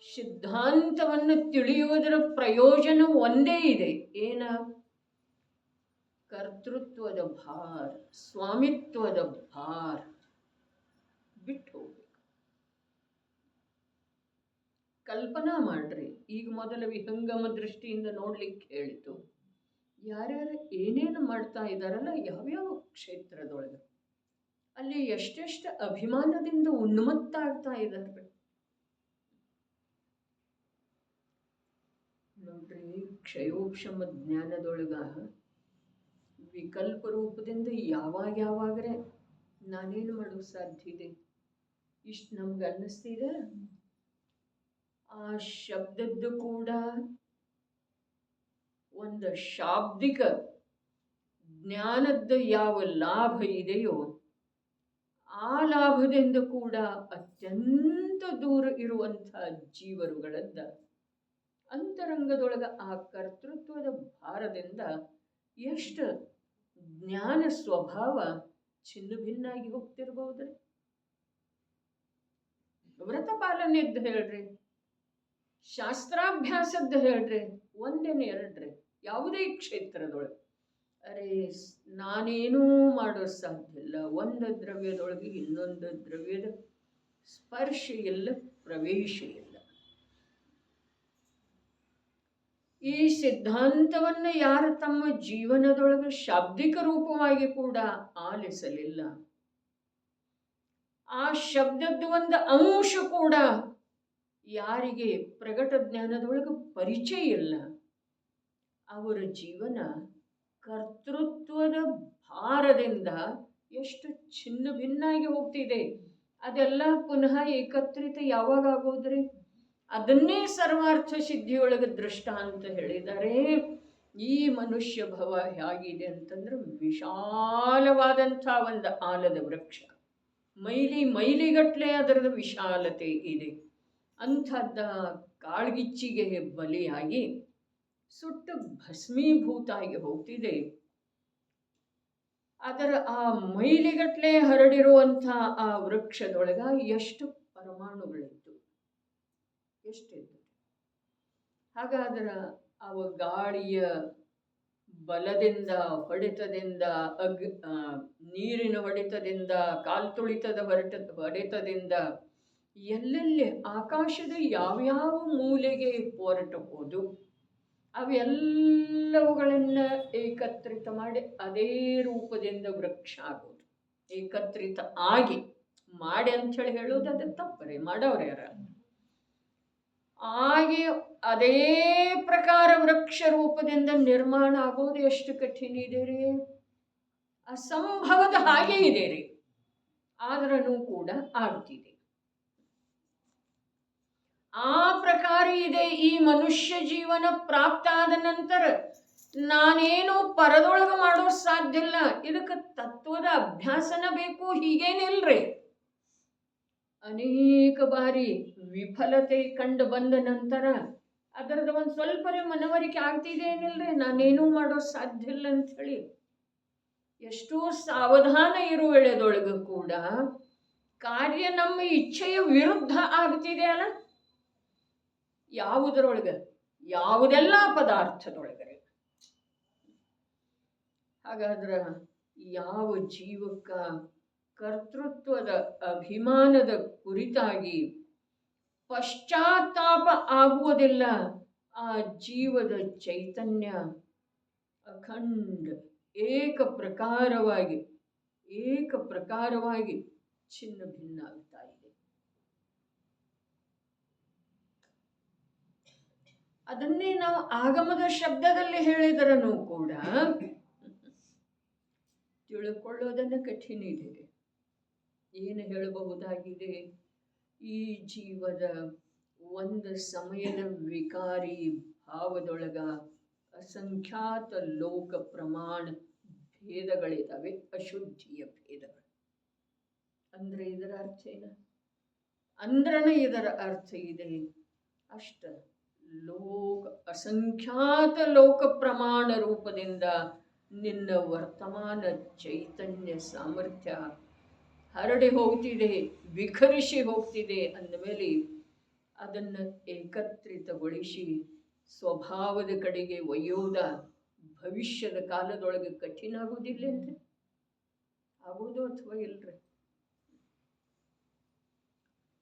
ಸಿದ್ಧಾಂತವನ್ನು ತಿಳಿಯುವುದರ ಪ್ರಯೋಜನ ಒಂದೇ ಇದೆ. ಏನ? ಕರ್ತೃತ್ವದ ಭಾರ, ಸ್ವಾಮಿತ್ವದ ಭಾರ ಬಿಟ್ಟು ಹೋಗ್ಬೇಕು. ಕಲ್ಪನಾ ಮಾಡ್ರಿ, ಈಗ ಮೊದಲ ವಿಹಂಗಮ ದೃಷ್ಟಿಯಿಂದ ನೋಡ್ಲಿಕ್ಕೆ ಹೇಳಿತು, ಯಾರ್ಯಾರು ಏನೇನು ಮಾಡ್ತಾ ಇದ್ದಾರಲ್ಲ ಯಾವ್ಯಾವ ಕ್ಷೇತ್ರದೊಳಗೆ, ಅಲ್ಲಿ ಎಷ್ಟೆಷ್ಟು ಅಭಿಮಾನದಿಂದ ಉನ್ಮತ್ತ ಆಗ್ತಾ ಇದ್ದಾರೆ ನೋಡ್ರಿ. ಕ್ಷಯೋಕ್ಷಮ ಜ್ಞಾನದೊಳಗ ವಿಕಲ್ಪ ರೂಪದಿಂದ ಯಾವಾಗ್ರೆ ನಾನೇನು ಮಾಡೋದು ಸಾಧ್ಯ ಇದೆ? ಇಷ್ಟು ನಮ್ಗೆ ಅನ್ನಿಸ್ತಿದೆ. ಆ ಶಬ್ದದ್ದು ಕೂಡ ಒಂದು ಶಾಬ್ದಿಕ ಜ್ಞಾನದ ಯಾವ ಲಾಭ ಇದೆಯೋ ಆ ಲಾಭದಿಂದ ಕೂಡ ಅತ್ಯಂತ ದೂರ ಇರುವಂತಹ ಜೀವರುಗಳಿಂದ ಅಂತರಂಗದೊಳಗ ಆ ಕರ್ತೃತ್ವದ ಭಾರದಿಂದ ಎಷ್ಟು ಜ್ಞಾನ ಸ್ವಭಾವ ಚಿನ್ನ ಭಿನ್ನಾಗಿ ಹೋಗ್ತಿರ್ಬಹುದ್ರಿ. ವ್ರತ ಪಾಲನೆದ್ದು ಹೇಳ್ರಿ, ಶಾಸ್ತ್ರಾಭ್ಯಾಸದ್ದು ಹೇಳ್ರಿ, ಒಂದೇನೆ ಎರಡ್ರಿ, ಯಾವುದೇ ಕ್ಷೇತ್ರದೊಳಗೆ ಅರೆ ನಾನೇನೂ ಮಾಡೋ ಸಾಧ್ಯ ಇಲ್ಲ. ಒಂದು ದ್ರವ್ಯದೊಳಗೆ ಇನ್ನೊಂದು ದ್ರವ್ಯದ ಸ್ಪರ್ಶ ಇಲ್ಲ, ಪ್ರವೇಶ ಇಲ್ಲ. ಈ ಸಿದ್ಧಾಂತವನ್ನು ಯಾರು ತಮ್ಮ ಜೀವನದೊಳಗೆ ಶಾಬ್ದಿಕ ರೂಪವಾಗಿ ಕೂಡ ಆಲಿಸಲಿಲ್ಲ, ಆ ಶಬ್ದದ ಒಂದು ಅಂಶ ಕೂಡ ಯಾರಿಗೆ ಪ್ರಗಟ ಜ್ಞಾನದೊಳಗೆ ಪರಿಚಯ ಇಲ್ಲ, ಅವರ ಜೀವನ ಕರ್ತೃತ್ವದ ಭಾರದಿಂದ ಎಷ್ಟು ಚಿನ್ನ ಭಿನ್ನಾಗಿ ಹೋಗ್ತಿದೆ. ಅದೆಲ್ಲ ಪುನಃ ಏಕತ್ರಿತ ಯಾವಾಗ ಆಗೋದ್ರಿ? ಅದನ್ನೇ ಸರ್ವಾರ್ಥ ಸಿದ್ಧಿಯೊಳಗೆ ದೃಷ್ಟ ಅಂತ ಹೇಳಿದರೆ. ಈ ಮನುಷ್ಯ ಭವ ಹೇಗಿದೆ ಅಂತಂದ್ರೆ ವಿಶಾಲವಾದಂಥ ಒಂದು ಆಲದ ವೃಕ್ಷ, ಮೈಲಿಗಟ್ಟಲೆ ಅದರದ ವಿಶಾಲತೆ ಇದೆ. ಅಂಥದ್ದ ಕಾಳ್ಗಿಚ್ಚಿಗೆ ಬಲಿಯಾಗಿ ಸುಟ್ಟು ಭಸ್ಮೀಭೂತ ಆಗಿ ಹೋಗ್ತಿದೆ. ಅದರ ಆ ಮೈಲಿಗಟ್ಟಲೆ ಹರಡಿರುವಂಥ ಆ ವೃಕ್ಷದೊಳಗ ಎಷ್ಟು ಪರಮಾಣುಗಳಿತ್ತು, ಎಷ್ಟಿತ್ತು. ಹಾಗಾದ್ರೆ ಅವ ಗಾಳಿಯ ಬಲದಿಂದ, ಹೊಡೆತದಿಂದ, ನೀರಿನ ಹೊಡೆತದಿಂದ, ಕಾಲ್ತುಳಿತದ ಹೊಡೆತದಿಂದ ಎಲ್ಲೆಲ್ಲಿ ಆಕಾಶದ ಯಾವ್ಯಾವ ಮೂಲೆಗೆ ಹೊರಟು ಹೋದು ಅವೆಲ್ಲವುಗಳನ್ನ ಏಕತ್ರಿತ ಮಾಡಿ ಅದೇ ರೂಪದಿಂದ ವೃಕ್ಷ ಆಗೋದು. ಏಕತ್ರಿತ ಆಗಿ ಮಾಡಿ ಅಂಥೇಳಿ ಹೇಳೋದು ಅದು ತಪ್ಪರೆ, ಮಾಡೋರು ಯಾರ ಹಾಗೆ ಅದೇ ಪ್ರಕಾರ ವೃಕ್ಷ ರೂಪದಿಂದ ನಿರ್ಮಾಣ ಆಗೋದು ಎಷ್ಟು ಕಠಿಣ ಇದೆ ರೀ. ಅಸಂಭವದ ಹಾಗೆ ಇದೆ ರೀ, ಆದ್ರೂ ಕೂಡ ಆಗ್ತಿದೆ. ಆ ಪ್ರಕಾರ ಇದೆ ಈ ಮನುಷ್ಯ ಜೀವನ ಪ್ರಾಪ್ತ ಆದ ನಂತರ. ನಾನೇನು ಪರದೊಳಗೆ ಮಾಡೋದು ಸಾಧ್ಯ ಇಲ್ಲ, ಇದಕ್ಕೆ ತತ್ವದ ಅಭ್ಯಾಸನ ಬೇಕು, ಹೀಗೇನಿಲ್ರಿ. ಅನೇಕ ಬಾರಿ ವಿಫಲತೆ ಕಂಡು ಬಂದ ನಂತರ ಅದರದ ಒಂದು ಸ್ವಲ್ಪ ಮನವರಿಕೆ ಆಗ್ತಿದೆ ಏನಿಲ್ರಿ, ನಾನೇನೂ ಮಾಡೋದು ಸಾಧ್ಯ ಇಲ್ಲ ಅಂತ ಹೇಳಿ ಎಷ್ಟೋ ಸಾವಧಾನ ಇರುವ ವೇಳೆದೊಳಗೂ ಕೂಡ ಕಾರ್ಯ ನಮ್ಮ ಇಚ್ಛೆಯ ವಿರುದ್ಧ ಆಗ್ತಿದೆ ಅಲ್ಲ. ಯಾವುದರೊಳಗೆ? ಯಾವುದೆಲ್ಲ ಪದಾರ್ಥದೊಳಗರೆ. ಹಾಗಾದ್ರೆ ಯಾವ ಜೀವಕ್ಕ ಕರ್ತೃತ್ವದ ಅಭಿಮಾನದ ಕುರಿತಾಗಿ ಪಶ್ಚಾತ್ತಾಪ ಆಗುವುದಿಲ್ಲ, ಆ ಜೀವದ ಚೈತನ್ಯ ಅಖಂಡ ಏಕ ಪ್ರಕಾರವಾಗಿ ಚಿನ್ನ ಭಿನ್ನ ಆಗ್ತಾ ಇದೆ. ಅದನ್ನೇ ನಾವು ಆಗಮದ ಶಬ್ದದಲ್ಲಿ ಹೇಳಿದರನು ಕೂಡ ತಿಳ್ಕೊಳ್ಳೋದನ್ನ ಕಠಿಣ ಇದೆ. ಏನು ಹೇಳಬಹುದಾಗಿದೆ? ಈ ಜೀವದ ಒಂದು ಸಮಯದ ವಿಕಾರಿ ಭಾವದೊಳಗ ಅಸಂಖ್ಯಾತ ಲೋಕ ಪ್ರಮಾಣ ಭೇದಗಳಿದ್ದಾವೆ, ಅಶುದ್ಧಿಯ ಭೇದಗಳು. ಅಂದ್ರೆ ಇದರ ಅರ್ಥ ಏನ? ಅಂದ್ರನ ಇದರ ಅರ್ಥ ಇದೆ ಅಷ್ಟ ಅಸಂಖ್ಯಾತ ಲೋಕ ಪ್ರಮಾಣ ರೂಪದಿಂದ ನಿನ್ನ ವರ್ತಮಾನ ಚೈತನ್ಯ ಸಾಮರ್ಥ್ಯ ಹರಡಿ ಹೋಗ್ತಿದೆ, ವಿಖರಿಸಿ ಹೋಗ್ತಿದೆ ಅಂದಮೇಲೆ ಅದನ್ನು ಏಕತ್ರಿತಗೊಳಿಸಿ ಸ್ವಭಾವದ ಕಡೆಗೆ ಒಯ್ಯೋದ ಭವಿಷ್ಯದ ಕಾಲದೊಳಗೆ ಕಠಿಣ ಆಗೋದಿಲ್ಲ ಅಂತ ಆಗೋದು ಅಥವಾ ಇಲ್ರಿ?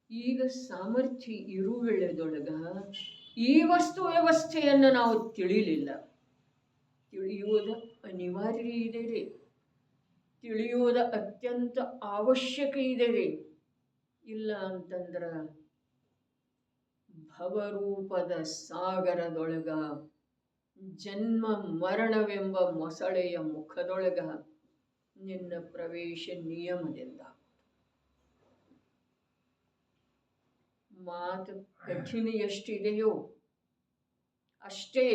ಈಗ ಸಾಮರ್ಥ್ಯ ಇರುವೆಳೆದೊಳಗ ಈ ವಸ್ತು ವ್ಯವಸ್ಥೆಯನ್ನು ನಾವು ತಿಳಿಲಿಲ್ಲ. ತಿಳಿಯುವುದು ಅನಿವಾರ್ಯ ಇದೆ ರೀ, ತಿಳಿಯುವುದು ಅತ್ಯಂತ ಅವಶ್ಯಕ ಇದೆ ರೀ. ಇಲ್ಲ ಅಂತಂದ್ರ ಭವರೂಪದ ಸಾಗರದೊಳಗ ಜನ್ಮ ಮರಣವೆಂಬ ಮೊಸಳೆಯ ಮುಖದೊಳಗ ನಿನ್ನ ಪ್ರವೇಶ ನಿಯಮದಿಂದ. ಮಾತು ಕಠಿಣ ಎಷ್ಟಿದೆಯೋ ಅಷ್ಟೇ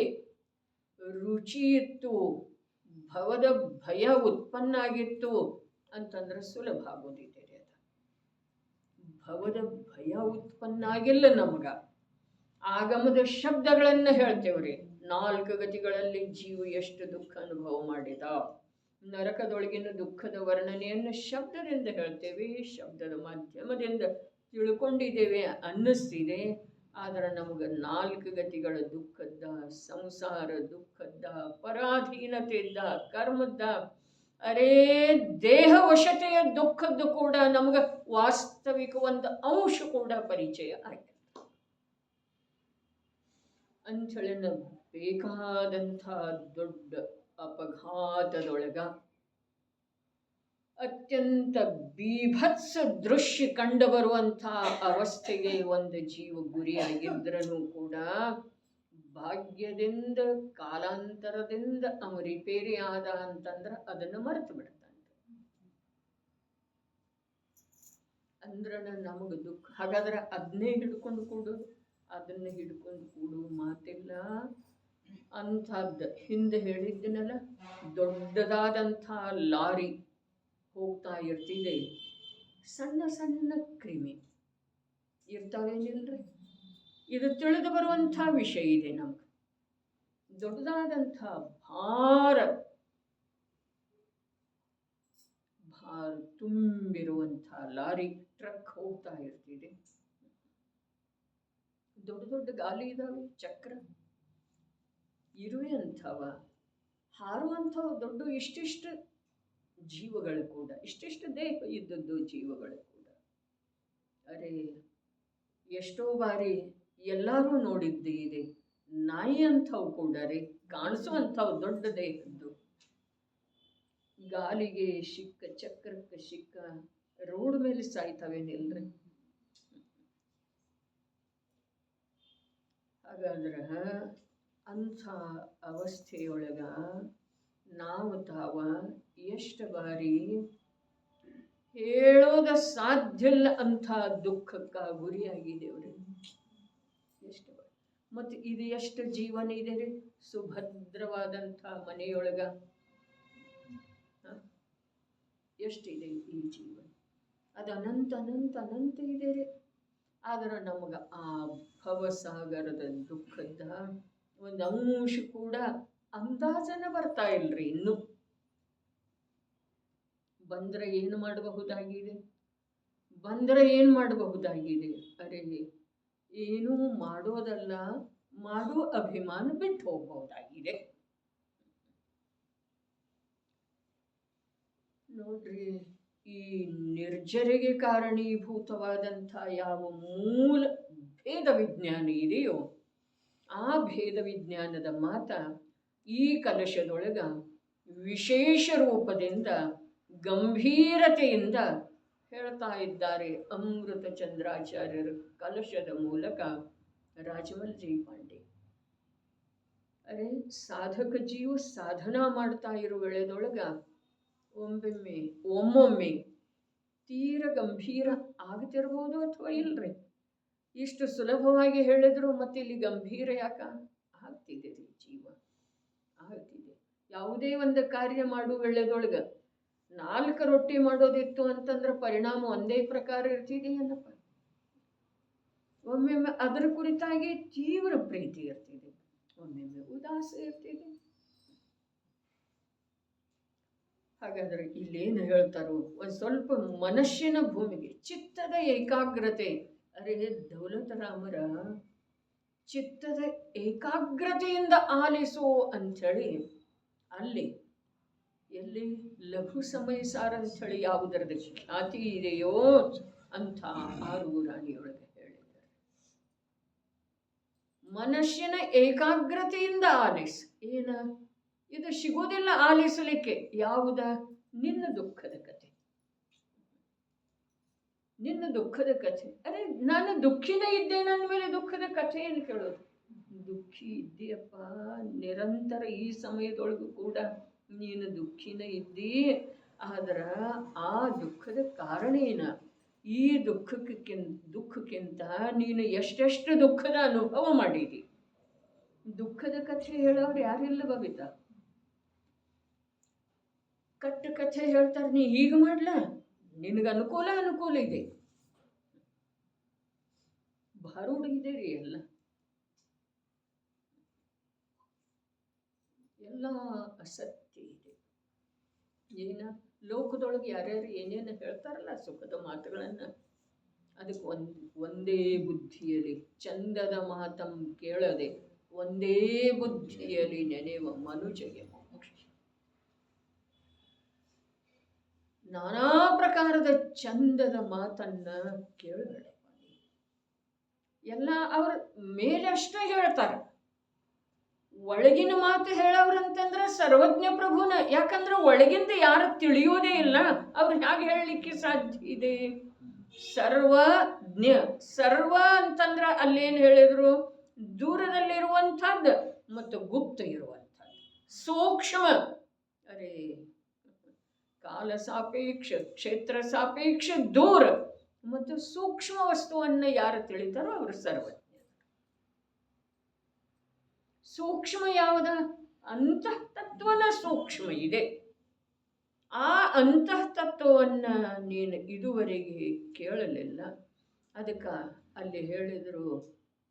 ರುಚಿ ಇತ್ತು. ಭವದ ಭಯ ಉತ್ಪನ್ನ ಆಗಿತ್ತು ಅಂತಂದ್ರೆ ಸುಲಭ ಆಗೋದಿದೆ. ಅದ ಭವದ ಭಯ ಉತ್ಪನ್ನ ಆಗಿಲ್ಲ ನಮಗ. ಆಗಮದ ಶಬ್ದಗಳನ್ನ ಹೇಳ್ತೇವ್ರಿ. 4 ಗತಿಗಳಲ್ಲಿ ಜೀವ ಎಷ್ಟು ದುಃಖ ಅನುಭವ ಮಾಡಿದ, ನರಕದೊಳಗಿನ ದುಃಖದ ವರ್ಣನೆಯನ್ನು ಶಬ್ದದಿಂದ ಹೇಳ್ತೇವೆ, ಶಬ್ದದ ಮಾಧ್ಯಮದಿಂದ ತಿಳ್ಕೊಂಡಿದ್ದೇವೆ ಅನ್ನಿಸ್ತಿದೆ. ಆದರೆ ನಮಗೆ 4 ಗತಿಗಳ ದುಃಖದ್ದ, ಸಂಸಾರ ದುಃಖದ್ದ, ಪರಾಧೀನತೆಯಿಂದ, ಕರ್ಮದ್ದ, ಅರೇ ದೇಹ ವಶತೆಯ ದುಃಖದ್ದು ಕೂಡ ನಮಗೆ ವಾಸ್ತವಿಕ ಒಂದು ಅಂಶ ಕೂಡ ಪರಿಚಯ ಆಯ್ತು. ಅಂಥೇಳಿ ಬೇಕಾದಂಥ ದೊಡ್ಡ ಅಪಘಾತದೊಳಗ ಅತ್ಯಂತ ಬೀಭತ್ಸ ದೃಶ್ಯ ಕಂಡು ಬರುವಂಥ ಅವಸ್ಥೆಗೆ ಒಂದು ಜೀವ ಗುರಿಯಾಗಿದ್ರೂ ಕೂಡ ಭಾಗ್ಯದಿಂದ ಕಾಲಾಂತರದಿಂದ ಅವ ರಿಪೇರಿ ಆದ ಅಂತಂದ್ರೆ ಅದನ್ನು ಮರೆತು ಬಿಡ್ತಾನೆ. ಅಂದ್ರೆ ನಮಗೆ ದುಃಖ. ಹಾಗಾದ್ರೆ ಅದನ್ನೇ ಹಿಡ್ಕೊಂಡು ಕೂಡೋದು, ಅದನ್ನ ಹಿಡ್ಕೊಂಡು ಕೂಡು ಮಾತಿಲ್ಲ. ಅಂಥದ್ದು ಹಿಂದೆ ಹೇಳಿದ್ದನಲ್ಲ, ದೊಡ್ಡದಾದಂಥ ಲಾರಿ ಹೋಗ್ತಾ ಇರ್ತಿದೆ, ಸಣ್ಣ ಸಣ್ಣ ಕ್ರಿಮಿ ಇರ್ತಾವೇನಿಲ್ರಿ. ಇದು ತಿಳಿದು ಬರುವಂಥ ವಿಷಯ ಇದೆ ನಮ್ಗೆ. ದೊಡ್ಡದಾದಂಥ ಭಾರ ತುಂಬಿರುವಂಥ ಲಾರಿ, ಟ್ರಕ್ ಹೋಗ್ತಾ ಇರ್ತಿದೆ. ದೊಡ್ಡ ದೊಡ್ಡ ಗಾಲಿ ಇದಾವೆ, ಚಕ್ರ ಇರುವೆ ಅಂಥವ, ಹಾರುವಂಥವು ದೊಡ್ಡ ಇಷ್ಟಿಷ್ಟು ಜೀವಗಳು ಕೂಡ, ಇಷ್ಟಿಷ್ಟು ದೇಹ ಇದ್ದದ್ದು ಜೀವಗಳು ಕೂಡ. ಅರೆ ಎಷ್ಟೋ ಬಾರಿ ಎಲ್ಲರೂ ನೋಡಿದ್ದೇ ಇದೆ, ನಾಯಿ ಅಂಥವು ಕೂಡ ರೀ, ಕಾಣಿಸುವಂಥವು ದೊಡ್ಡ ದೇಹದ್ದು, ಗಾಲಿಗೆ ಸಿಕ್ಕ, ಚಕ್ರಕ್ಕೆ ಸಿಕ್ಕ ರೋಡ್ ಮೇಲೆ ಸಾಯ್ತಾವೇನಿಲ್ರಿ. ಹಾಗಾದ್ರೆ ಅಂಥ ಅವಸ್ಥೆಯೊಳಗ ನಾವು ತಾವ ಎಷ್ಟು ಬಾರಿ ಹೇಳೋದ ಸಾಧ್ಯಲ್ಲ ಅಂಥ ದುಃಖಕ್ಕೆ ಗುರಿಯಾಗಿದ್ದೇವ್ರಿ. ಎಷ್ಟು ಬಾರಿ. ಮತ್ತು ಇದು ಎಷ್ಟು ಜೀವನ ಇದೆ ರೀ, ಸುಭದ್ರವಾದಂಥ ಮನೆಯೊಳಗ ಎಷ್ಟಿದೆ ಈ ಜೀವನ, ಅದು ಅನಂತ ಅನಂತ ಅನಂತ ಇದೆ ರೀ. ಆದ್ರೆ ನಮಗೆ ಆ ಭವಸಾಗರದ ದುಃಖದ ಒಂದು ಅಂಶ ಕೂಡ ಅಂದಾಜನ ಬರ್ತಾ ಇಲ್ರಿ. ಇನ್ನು ಬಂದ್ರೆ ಏನು ಮಾಡಬಹುದಾಗಿದೆ, ಬಂದ್ರೆ ಏನು ಮಾಡಬಹುದಾಗಿದೆ? ಅರೆ ಏನೂ ಮಾಡೋದಲ್ಲ, ಮಾಡೋ ಅಭಿಮಾನ ಬಿಟ್ಟು ಹೋಗಬಹುದಾಗಿದೆ. ನೋಡ್ರಿ, ಈ ನಿರ್ಜರಿಗೆ ಕಾರಣೀಭೂತವಾದಂಥ ಯಾವ ಮೂಲ ಭೇದ ವಿಜ್ಞಾನ ಇದೆಯೋ ಆ ಭೇದ ವಿಜ್ಞಾನದ ಮಾತ ಈ ಕಲಶದೊಳಗ ವಿಶೇಷ ರೂಪದಿಂದ ಗಂಭೀರತೆಯಿಂದ ಹೇಳ್ತಾ ಇದ್ದಾರೆ ಅಮೃತ ಚಂದ್ರಾಚಾರ್ಯರು ಕಲಶದ ಮೂಲಕ ರಾಜಮಲ್ ಜೈ ಪಾಂಡೆ. ಅರೆ ಸಾಧಕ ಜೀವ ಸಾಧನಾ ಮಾಡ್ತಾ ಇರೋ ವೇಳೆದೊಳಗ ಒಮ್ಮೊಮ್ಮೆ ತೀರ ಗಂಭೀರ ಆಗ್ತಿರ್ಬೋದು ಅಥವಾ ಇಲ್ರಿ. ಇಷ್ಟು ಸುಲಭವಾಗಿ ಹೇಳಿದ್ರು ಮತ್ತೆ ಇಲ್ಲಿ ಗಂಭೀರ ಯಾಕ ಆಗ್ತಿದೆ ರೀ? ಜೀವ ಆಗ್ತಿದೆ. ಯಾವುದೇ ಒಂದು ಕಾರ್ಯ ಮಾಡುವ ವೇಳೆದೊಳಗ 4 ರೊಟ್ಟಿ ಮಾಡೋದಿತ್ತು ಅಂತಂದ್ರೆ ಪರಿಣಾಮ ಒಂದೇ ಪ್ರಕಾರ ಇರ್ತಿದೆಯೇನಪ್ಪ. ಒಮ್ಮೊಮ್ಮೆ ಅದರ ಕುರಿತಾಗಿ ತೀವ್ರ ಪ್ರೀತಿ ಇರ್ತಿದೆ, ಒಮ್ಮೊಮ್ಮೆ ಉದಾಸ ಇರ್ತಿದೆ. ಹಾಗಾದ್ರೆ ಇಲ್ಲೇನು ಹೇಳ್ತಾರೋ, ಒಂದು ಸ್ವಲ್ಪ ಮನಸ್ಸಿನ ಭೂಮಿಗೆ ಚಿತ್ತದ ಏಕಾಗ್ರತೆ. ಅರೆ ದೌಲತರಾಮರ ಚಿತ್ತದ ಏಕಾಗ್ರತೆಯಿಂದ ಆಲಿಸು ಅಂಥೇಳಿ ಅಲ್ಲಿ ಎಲ್ಲಿ ಲಘು ಸಮಯ ಸಾರ ಅಂಥೇಳಿ ಯಾವುದರದ ಖ್ಯಾತಿ ಇದೆಯೋ ಅಂಥ ಆರು ರಾಣಿಯೊಳಗೆ ಹೇಳಿದ್ದಾರೆ. ಮನಸ್ಸಿನ ಏಕಾಗ್ರತೆಯಿಂದ ಆಲಿಸು. ಏನ ಇದು ಸಿಗೋದಿಲ್ಲ ಆಲಿಸಲಿಕ್ಕೆ. ಯಾವುದ? ನಿನ್ನ ದುಃಖದ ಕಥೆ, ನಿನ್ನ ದುಃಖದ ಕಥೆ. ಅರೆ ನಾನು ದುಃಖಿನ ಇದ್ದೇನೆ ಅಂದಮೇಲೆ ದುಃಖದ ಕಥೆಯನ್ನು ಕೇಳೋದು. ದುಃಖಿ ಇದ್ದೀಯಪ್ಪ, ನಿರಂತರ ಈ ಸಮಯದೊಳಗೂ ಕೂಡ ನೀನು ದುಃಖಿನ ಇದ್ದೀ. ಆದ್ರೆ ಆ ದುಃಖದ ಕಾರಣ ಏನ? ಈ ದುಃಖಕ್ಕಿಂತ ನೀನು ಎಷ್ಟೆಷ್ಟು ದುಃಖದ ಅನುಭವ ಮಾಡಿದಿ. ದುಃಖದ ಕಥೆ ಹೇಳೋರು ಯಾರಿಲ್ಲ ಬಬಿತ. ಕಟ್ಟು ಕಥೆ ಹೇಳ್ತಾರೆ, ನೀ ಹೀಗೆ ಮಾಡ್ಲ, ನಿನಗೆ ಅನುಕೂಲ ಇದೆ. ಭಾರುಡಿದೆ ರೀ ಎಲ್ಲ ಅಸತ್ಯ ಇದೆ. ಏನ ಲೋಕದೊಳಗೆ ಯಾರ್ಯಾರು ಏನೇನು ಹೇಳ್ತಾರಲ್ಲ ಸುಖದ ಮಾತುಗಳನ್ನ, ಅದಕ್ಕೆ ಒಂದೇ ಬುದ್ಧಿಯಲ್ಲಿ ಚಂದದ ಮಾತಂ ಕೇಳದೆ ಒಂದೇ ಬುದ್ಧಿಯಲ್ಲಿ ನೆನೆಯುವ ಮನುಜಗೆ ಮೋಕ್ಷ. ನಾನಾ ಪ್ರಕಾರದ ಚಂದದ ಮಾತನ್ನ ಕೇಳಬೇಡ. ಎಲ್ಲ ಅವ್ರ ಮೇಲಷ್ಟೇ ಹೇಳ್ತಾರೆ, ಒಳಗಿನ ಮಾತು ಹೇಳವ್ರಂತಂದ್ರೆ ಸರ್ವಜ್ಞ ಪ್ರಭುನ. ಯಾಕಂದ್ರೆ ಒಳಗಿಂದ ಯಾರು ತಿಳಿಯೋದೇ ಇಲ್ಲ, ಅವ್ರು ಹೇಗೆ ಹೇಳಲಿಕ್ಕೆ ಸಾಧ್ಯ ಇದೆ? ಸರ್ವಜ್ಞ. ಸರ್ವ ಅಂತಂದ್ರೆ ಅಲ್ಲೇನು ಹೇಳಿದ್ರು? ದೂರದಲ್ಲಿರುವಂಥದ್ದು ಮತ್ತು ಗುಪ್ತ ಇರುವಂಥದ್ದು, ಸೂಕ್ಷ್ಮ. ಅರೆ ಕಾಲ ಸಾಪೇಕ್ಷ, ಕ್ಷೇತ್ರ ಸಾಪೇಕ್ಷ, ದೂರ ಮತ್ತು ಸೂಕ್ಷ್ಮ ವಸ್ತುವನ್ನು ಯಾರು ತಿಳಿತಾರೋ ಅವರು ಸರ್ವಜ್ಞ. ಸೂಕ್ಷ್ಮ ಯಾವುದ? ಅಂತಃತತ್ವನ ಸೂಕ್ಷ್ಮ ಇದೆ. ಆ ಅಂತಃತತ್ವವನ್ನು ನೀನು ಇದುವರೆಗೆ ಕೇಳಲಿಲ್ಲ. ಅದಕ್ಕೆ ಅಲ್ಲಿ ಹೇಳಿದರು,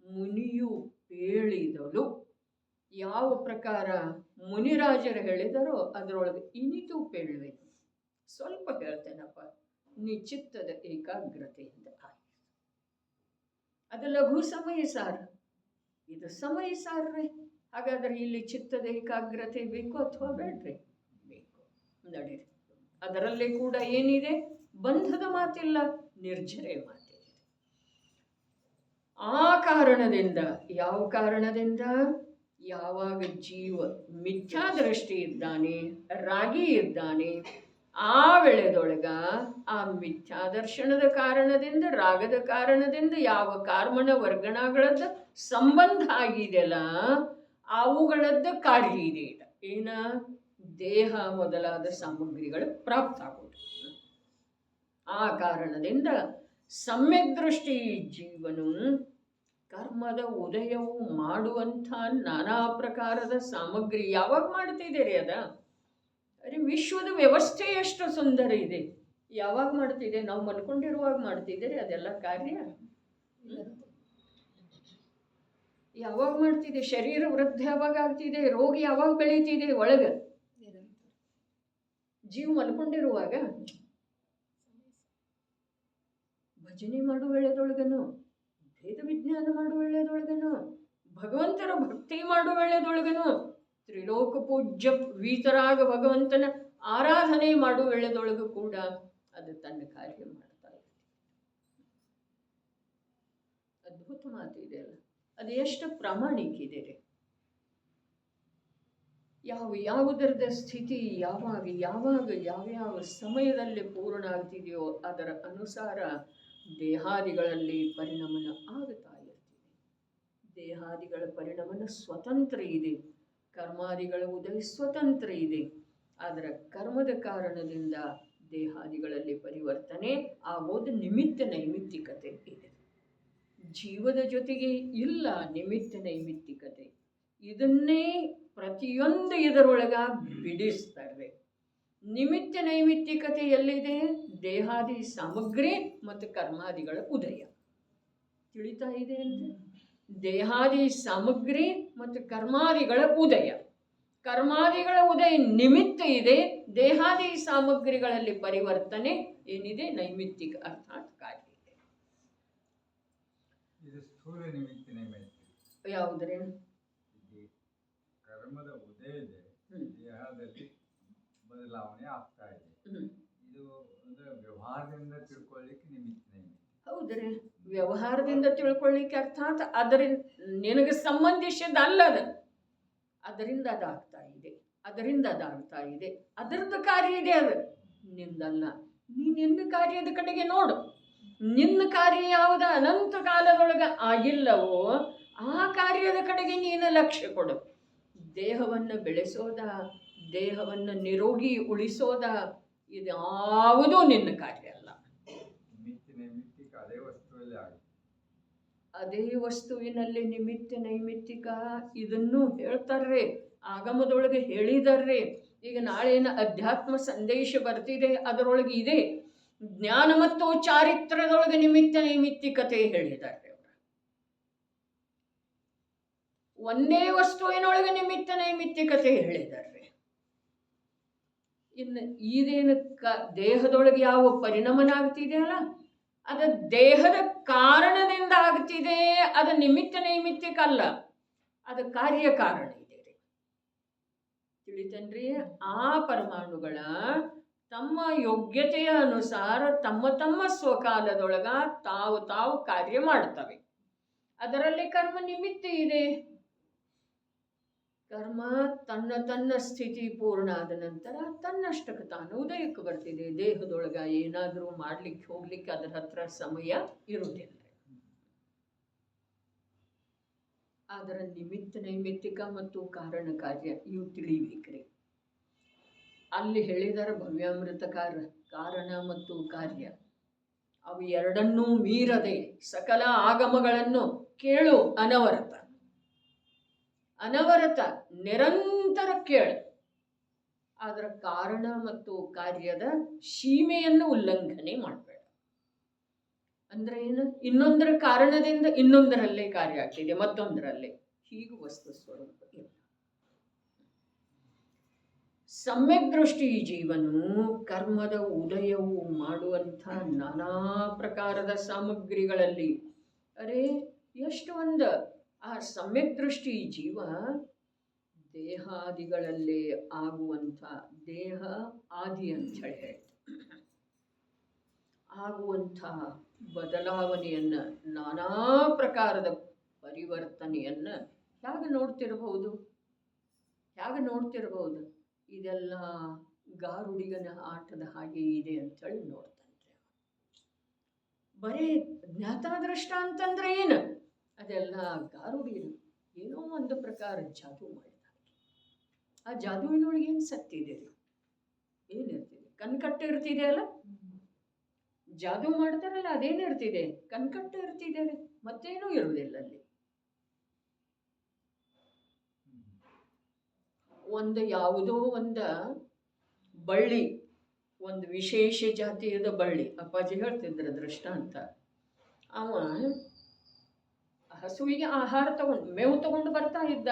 ಮುನಿಯು ಪೇಳಿದಳು. ಯಾವ ಪ್ರಕಾರ ಮುನಿರಾಜರು ಹೇಳಿದರೋ ಅದರೊಳಗೆ ಇನಿತು ಪೇಳುವೆನು. ಸ್ವಲ್ಪ ಹೇಳ್ತೇನಪ್ಪ. ನೀ ಚಿತ್ತದ ಏಕಾಗ್ರತೆಯಿಂದ ಅದು ಲಘು ಸಮಯ ಸಾರ, ಇದು ಸಮಯ ಸಾರ್ರಿ. ಹಾಗಾದ್ರೆ ಇಲ್ಲಿ ಚಿತ್ತದ ಏಕಾಗ್ರತೆ ಬೇಕು ಅಥವಾ ಬೇಡ್ರಿ? ಬೇಕು. ನಡೀರಿ. ಅದರಲ್ಲಿ ಕೂಡ ಏನಿದೆ? ಬಂಧದ ಮಾತಿಲ್ಲ, ನಿರ್ಜರೆ ಮಾತಿದೆ. ಆ ಕಾರಣದಿಂದ, ಯಾವ ಕಾರಣದಿಂದ? ಯಾವಾಗ ಜೀವ ಮಿಥ್ಯಾದೃಷ್ಟಿ ಇದ್ದಾನೆ, ರಾಗಿ ಇದ್ದಾನೆ, ಆ ವೇಳೆದೊಳಗ ಆ ಮಿಥ್ಯಾದರ್ಶನದ ಕಾರಣದಿಂದ, ರಾಗದ ಕಾರಣದಿಂದ ಯಾವ ಕಾರ್ಮಣ ವರ್ಗಣಗಳದ್ದ ಸಂಬಂಧ ಆಗಿದೆಯಲ್ಲ, ಅವುಗಳದ್ದು ಕಾರ್ಯ ಇದೆ. ಏನ? ದೇಹ ಮೊದಲಾದ ಸಾಮಗ್ರಿಗಳು ಪ್ರಾಪ್ತ ಆಗೋದು. ಆ ಕಾರಣದಿಂದ ಸಮ್ಯಕ್ ದೃಷ್ಟಿ ಜೀವನು ಕರ್ಮದ ಉದಯವು ಮಾಡುವಂಥ ನಾನಾ ಪ್ರಕಾರದ ಸಾಮಗ್ರಿ ಯಾವಾಗ ಮಾಡ್ತಿದ್ದೀರಿ? ಅರೆ ವಿಶ್ವದ ವ್ಯವಸ್ಥೆ ಎಷ್ಟು ಸುಂದರ ಇದೆ. ಯಾವಾಗ ಮಾಡ್ತಿದೆ? ನಾವು ಮಲ್ಕೊಂಡಿರುವಾಗ ಮಾಡ್ತಿದ್ದೀರಿ ಅದೆಲ್ಲ ಕಾರ್ಯ? ಯಾವಾಗ ಮಾಡ್ತಿದೆ? ಶರೀರ ವೃದ್ಧಿ ಯಾವಾಗ ಆಗ್ತಿದೆ? ರೋಗ ಯಾವಾಗ ಬೆಳೀತಿದೆ ಒಳಗೆ? ಜೀವ ಮಲ್ಕೊಂಡಿರುವಾಗ. ಭಜನೆ ಮಾಡುವ ವೇಳೆದೊಳಗನು, ಭೇದ ವಿಜ್ಞಾನ ಮಾಡುವ ವೇಳೆದೊಳಗನು, ಭಗವಂತರ ಭಕ್ತಿ ಮಾಡುವ ವೇಳೆದೊಳಗನು, ತ್ರಿಲೋಕ ಪೂಜ್ಯ ವೀತರಾಗ ಭಗವಂತನ ಆರಾಧನೆ ಮಾಡುವ ವೇಳೆದೊಳಗೂ ಕೂಡ ಅದು ತನ್ನ ಕಾರ್ಯ ಮಾಡ್ತಾ ಇದೆ. ಅದ್ಭುತ ಮಾತಿದೆ ಅಲ್ಲ. ಅದು ಎಷ್ಟು ಪ್ರಾಮಾಣಿಕ ಇದೆ ರೀ. ಯಾವುದರದ ಸ್ಥಿತಿ ಯಾವಾಗ ಯಾವ್ಯಾವ ಸಮಯದಲ್ಲಿ ಪೂರ್ಣ ಆಗ್ತಿದೆಯೋ ಅದರ ಅನುಸಾರ ದೇಹಾದಿಗಳಲ್ಲಿ ಪರಿಣಮನ ಆಗುತ್ತಾ ಇರ್ತಿದೆ. ದೇಹಾದಿಗಳ ಪರಿಣಮನ ಸ್ವತಂತ್ರ ಇದೆ, ಕರ್ಮಾದಿಗಳ ಉದಯ ಸ್ವತಂತ್ರ ಇದೆ. ಅದರ ಕರ್ಮದ ಕಾರಣದಿಂದ ದೇಹಾದಿಗಳಲ್ಲಿ ಪರಿವರ್ತನೆ ಆಗೋದು ನಿಮಿತ್ತ ನೈಮಿತ್ತಿಕತೆ ಇದೆ. ಜೀವದ ಜೊತೆಗೆ ಇಲ್ಲ ನಿಮಿತ್ತ ನೈಮಿತ್ತಿಕತೆ. ಇದನ್ನೇ ಪ್ರತಿಯೊಂದು ಇದರೊಳಗ ಬಿಡಿಸ್ತಾರೆ. ನಿಮಿತ್ತ ನೈಮಿತ್ತಿಕತೆ ಎಲ್ಲಿದೆ? ದೇಹಾದಿ ಸಾಮಗ್ರಿ ಮತ್ತು ಕರ್ಮಾದಿಗಳ ಉದಯ. ತಿಳಿತಾ ಇದೆ ಅಂತ? ದೇಹಾದಿ ಸಾಮಗ್ರಿ ಮತ್ತು ಕರ್ಮಾದಿಗಳ ಉದಯ. ಕರ್ಮಾದಿಗಳ ಉದಯ ನಿಮಿತ್ತ ಇದೆ, ದೇಹಾದಿ ಸಾಮಗ್ರಿಗಳಲ್ಲಿ ಪರಿವರ್ತನೆ ಏನಿದೆ? ನೈಮಿತ್ತಿಕ ಅರ್ಥಾತ್ ಕಾರ್ಯ ಇದೆ. ಯಾವುದ್ರೆ? ಕರ್ಮದ ಉದಯ ಇದೆ, ದೇಹದಲ್ಲಿ ಬದಲಾವಣೆ ಆಗ್ತಾ ಇದೆ. ಇದು ವ್ಯವಹಾರದಿಂದ ತಿಳ್ಕೊಳ್ಳಿಕ್ಕೆ ನಿಮಿತ್ತ. ಹೌದ್ರಿ, ವ್ಯವಹಾರದಿಂದ ತಿಳ್ಕೊಳ್ಳಿಕ್ಕೆ ಅರ್ಥಾತ್ ಅದರಿಂದ ನಿನಗೆ ಸಂಬಂಧಿಸಿದ ಅಲ್ಲದ, ಅದರಿಂದ ಅದಾಗ್ತಾ ಇದೆ, ಅದರಿಂದ ಅದಾಗ್ತಾ ಇದೆ, ಅದರದ್ದು ಕಾರ್ಯ ಇದೆ, ಅದು ನಿಂದಲ್ಲ. ನಿನ್ನ ಕಾರ್ಯದ ಕಡೆಗೆ ನೋಡು. ನಿನ್ನ ಕಾರ್ಯ ಯಾವುದ ಅನಂತ ಕಾಲದೊಳಗೆ ಆಗಿಲ್ಲವೋ ಆ ಕಾರ್ಯದ ಕಡೆಗೆ ನೀನು ಲಕ್ಷ್ಯ ಕೊಡು. ದೇಹವನ್ನು ಬೆಳೆಸೋದ, ದೇಹವನ್ನು ನಿರೋಗಿ ಉಳಿಸೋದ, ಇದ್ಯಾವುದೂ ನಿನ್ನ ಕಾರ್ಯ ಅಲ್ಲ. ಅದೇ ವಸ್ತುವಿನಲ್ಲಿ ನಿಮಿತ್ತ ನೈಮಿತ್ತಿಕ ಇದನ್ನು ಹೇಳ್ತಾರ್ರಿ, ಆಗಮದೊಳಗೆ ಹೇಳಿದಾರ್ರಿ. ಈಗ ನಾಳೇನ ಅಧ್ಯಾತ್ಮ ಸಂದೇಶ ಬರ್ತಿದೆ, ಅದರೊಳಗೆ ಇದೆ. ಜ್ಞಾನ ಮತ್ತು ಚಾರಿತ್ರ್ಯದೊಳಗೆ ನಿಮಿತ್ತ ನೈಮಿತ್ತಿಕತೆ ಹೇಳಿದ್ದಾರೆ. ಒಂದೇ ವಸ್ತುವಿನೊಳಗೆ ನಿಮಿತ್ತ ನೈಮಿತ್ತಿಕತೆ ಹೇಳಿದ್ದಾರೆ. ಇನ್ನು ಇದೇನು ದೇಹದೊಳಗೆ ಯಾವ ಪರಿಣಾಮನ ಆಗ್ತಿದೆಯಲ್ಲ, ಅದು ದೇಹದ ಕಾರಣದಿಂದ ಆಗ್ತಿದೆ, ಅದು ನಿಮಿತ್ತ ನೈಮಿತ್ತಿಕ ಅಲ್ಲ, ಅದು ಕಾರ್ಯಕಾರಣ ಇದೆ ರೀ. ತಿಳಿತನ್ರಿ? ಆ ಪರಮಾಣುಗಳ ತಮ್ಮ ಯೋಗ್ಯತೆಯ ಅನುಸಾರ ತಮ್ಮ ತಮ್ಮ ಸ್ವಕಾಲದೊಳಗ ತಾವು ಕಾರ್ಯ ಮಾಡ್ತವೆ. ಅದರಲ್ಲಿ ಕರ್ಮ ನಿಮಿತ್ತ ಇದೆ. ಕರ್ಮ ತನ್ನ ಸ್ಥಿತಿ ಪೂರ್ಣ ಆದ ನಂತರ ತನ್ನಷ್ಟಕ್ಕೆ ತಾನು ಉದಯಕ್ಕೆ ಬರ್ತಿದೆ. ದೇಹದೊಳಗ ಏನಾದರೂ ಮಾಡ್ಲಿಕ್ಕೆ ಹೋಗ್ಲಿಕ್ಕೆ ಅದರ ಹತ್ರ ಸಮಯ ಇರುವುದಿಲ್ಲ. ಅದರ ನಿಮಿತ್ತ ನೈಮಿತ್ತಿಕ ಮತ್ತು ಕಾರಣ ಕಾರ್ಯ ಇವು ತಿಳಿಬೇಕ್ರಿ. ಅಲ್ಲಿ ಹೇಳಿದಾರ ಭವ್ಯಾಮೃತಕಾರ ಕಾರಣ ಮತ್ತು ಕಾರ್ಯ. ಅವು ಎರಡನ್ನೂ ಮೀರದೆ ಸಕಲ ಆಗಮಗಳನ್ನು ಕೇಳು ಅನವರತ. ಅನವರತ ನಿರಂತರ ಕೇಳು. ಅದರ ಕಾರಣ ಮತ್ತು ಕಾರ್ಯದ ಸೀಮೆಯನ್ನು ಉಲ್ಲಂಘನೆ ಮಾಡಬೇಡ. ಅಂದ್ರೆ ಏನು? ಇನ್ನೊಂದರ ಕಾರಣದಿಂದ ಇನ್ನೊಂದರಲ್ಲೇ ಕಾರ್ಯ ಆಗ್ತಿದೆ, ಮತ್ತೊಂದರಲ್ಲೇ. ಹೀಗೂ ವಸ್ತು ಸ್ವರೂಪ ಇಲ್ಲ. ಸಮ್ಯಕ್ ದೃಷ್ಟಿ ಜೀವನು ಕರ್ಮದ ಉದಯವು ಮಾಡುವಂಥ ನಾನಾ ಪ್ರಕಾರದ ಸಾಮಗ್ರಿಗಳಲ್ಲಿ ಎಷ್ಟು ಒಂದು ಆ ಸಮ್ಯಕ್ ದೃಷ್ಟಿ ಜೀವ ದೇಹಾದಿಗಳಲ್ಲೇ ಆಗುವಂಥ ದೇಹ ಆದಿ ಅಂತ ಹೇಳಿ ಆಗುವಂಥ ಬದಲಾವಣೆಯನ್ನು, ನಾನಾ ಪ್ರಕಾರದ ಪರಿವರ್ತನೆಯನ್ನು ಹೇಗೆ ನೋಡ್ತಿರಬಹುದು? ಇದೆಲ್ಲ ಗಾರುಡಿಗನ ಆಟದ ಹಾಗೆ ಇದೆ ಅಂತೇಳಿ ನೋಡ್ತಾನೆ. ಬರೀ ಜ್ಞಾತಾದೃಷ್ಟ ಅಂತಂದ್ರೆ ಏನು? ಅದೆಲ್ಲ ಗಾರುಡಿಗನ ಏನೋ ಒಂದು ಪ್ರಕಾರ ಜಾದೂ ಮಾಡಿದ. ಆ ಜಾದೂವಿನೊಳಗೆ ಏನು ಸತ್ತಿದೆ ರೀ? ಏನಿರ್ತಿದೆ? ಕಣ್ಕಟ್ಟು ಇರ್ತಿದೆ ಅಲ್ಲ? ಜಾದೂ ಮಾಡ್ತಾರಲ್ಲ, ಅದೇನಿರ್ತಿದೆ? ಕಣ್ಕಟ್ಟು ಇರ್ತಿದೆ ರೀ, ಮತ್ತೇನೂ ಇರುವುದಿಲ್ಲ ಅಲ್ಲಿ. ಒಂದು ಯಾವುದೋ ಒಂದು ಬಳ್ಳಿ, ಒಂದು ವಿಶೇಷ ಜಾತಿಯದ ಬಳ್ಳಿ, ಅಪ್ಪಾಜಿ ಹೇಳ್ತಿದ್ರು ದೃಷ್ಟಾಂತ. ಅವ ಹಸುವಿಗೆ ಆಹಾರ ಮೇವು ತಗೊಂಡು ಬರ್ತಾ ಇದ್ದ.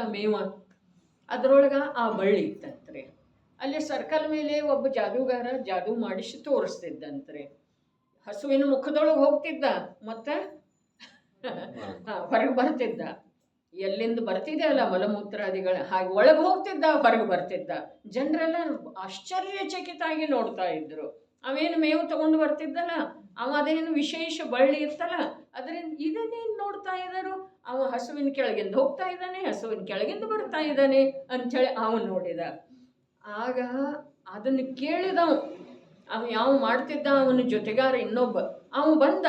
ಅದರೊಳಗೆ ಆ ಬಳ್ಳಿ ಇತ್ತಂತ್ರೆ. ಅಲ್ಲಿ ಸರ್ಕಲ್ ಮೇಲೆ ಒಬ್ಬ ಜಾದೂಗಾರ ಜಾದೂ ಮಾಡಿಸಿ ತೋರಿಸ್ತಿದ್ದಂತ್ರೆ. ಹಸುವಿನ ಮುಖದೊಳಗೆ ಹೋಗ್ತಿದ್ದ, ಮತ್ತೆ ಹೊರಗೆ ಬರ್ತಿದ್ದ. ಎಲ್ಲಿಂದ ಬರ್ತಿದೆ ಅಲ್ಲ ಮಲಮೂತ್ರಾದಿಗಳ, ಹಾಗೆ ಒಳಗೆ ಹೋಗ್ತಿದ್ದ, ಹೊರಗೆ ಬರ್ತಿದ್ದ. ಜನರೆಲ್ಲ ಆಶ್ಚರ್ಯಚಕಿತಾಗಿ ನೋಡ್ತಾ ಇದ್ರು. ಅವೇನು ಮೇವು ತಗೊಂಡು ಬರ್ತಿದ್ದಲ್ಲ, ಅವ ಅದೇನು ವಿಶೇಷ ಬಳ್ಳಿ ಇರ್ತಲ್ಲ, ಅದರಿಂದ ಇದನ್ನೇನು ನೋಡ್ತಾ ಇದ್ದಾರು? ಅವ ಹಸುವಿನ ಕೆಳಗಿಂದ ಹೋಗ್ತಾ ಇದ್ದಾನೆ, ಹಸುವಿನ ಕೆಳಗಿಂದ ಬರ್ತಾ ಇದ್ದಾನೆ ಅಂಥೇಳಿ ಅವನು ನೋಡಿದ. ಆಗ ಅದನ್ನು ಕೇಳಿದವ, ಅವ ಯಾವ ಮಾಡ್ತಿದ್ದ, ಅವನ ಜೊತೆಗಾರ ಇನ್ನೊಬ್ಬ, ಅವ ಬಂದ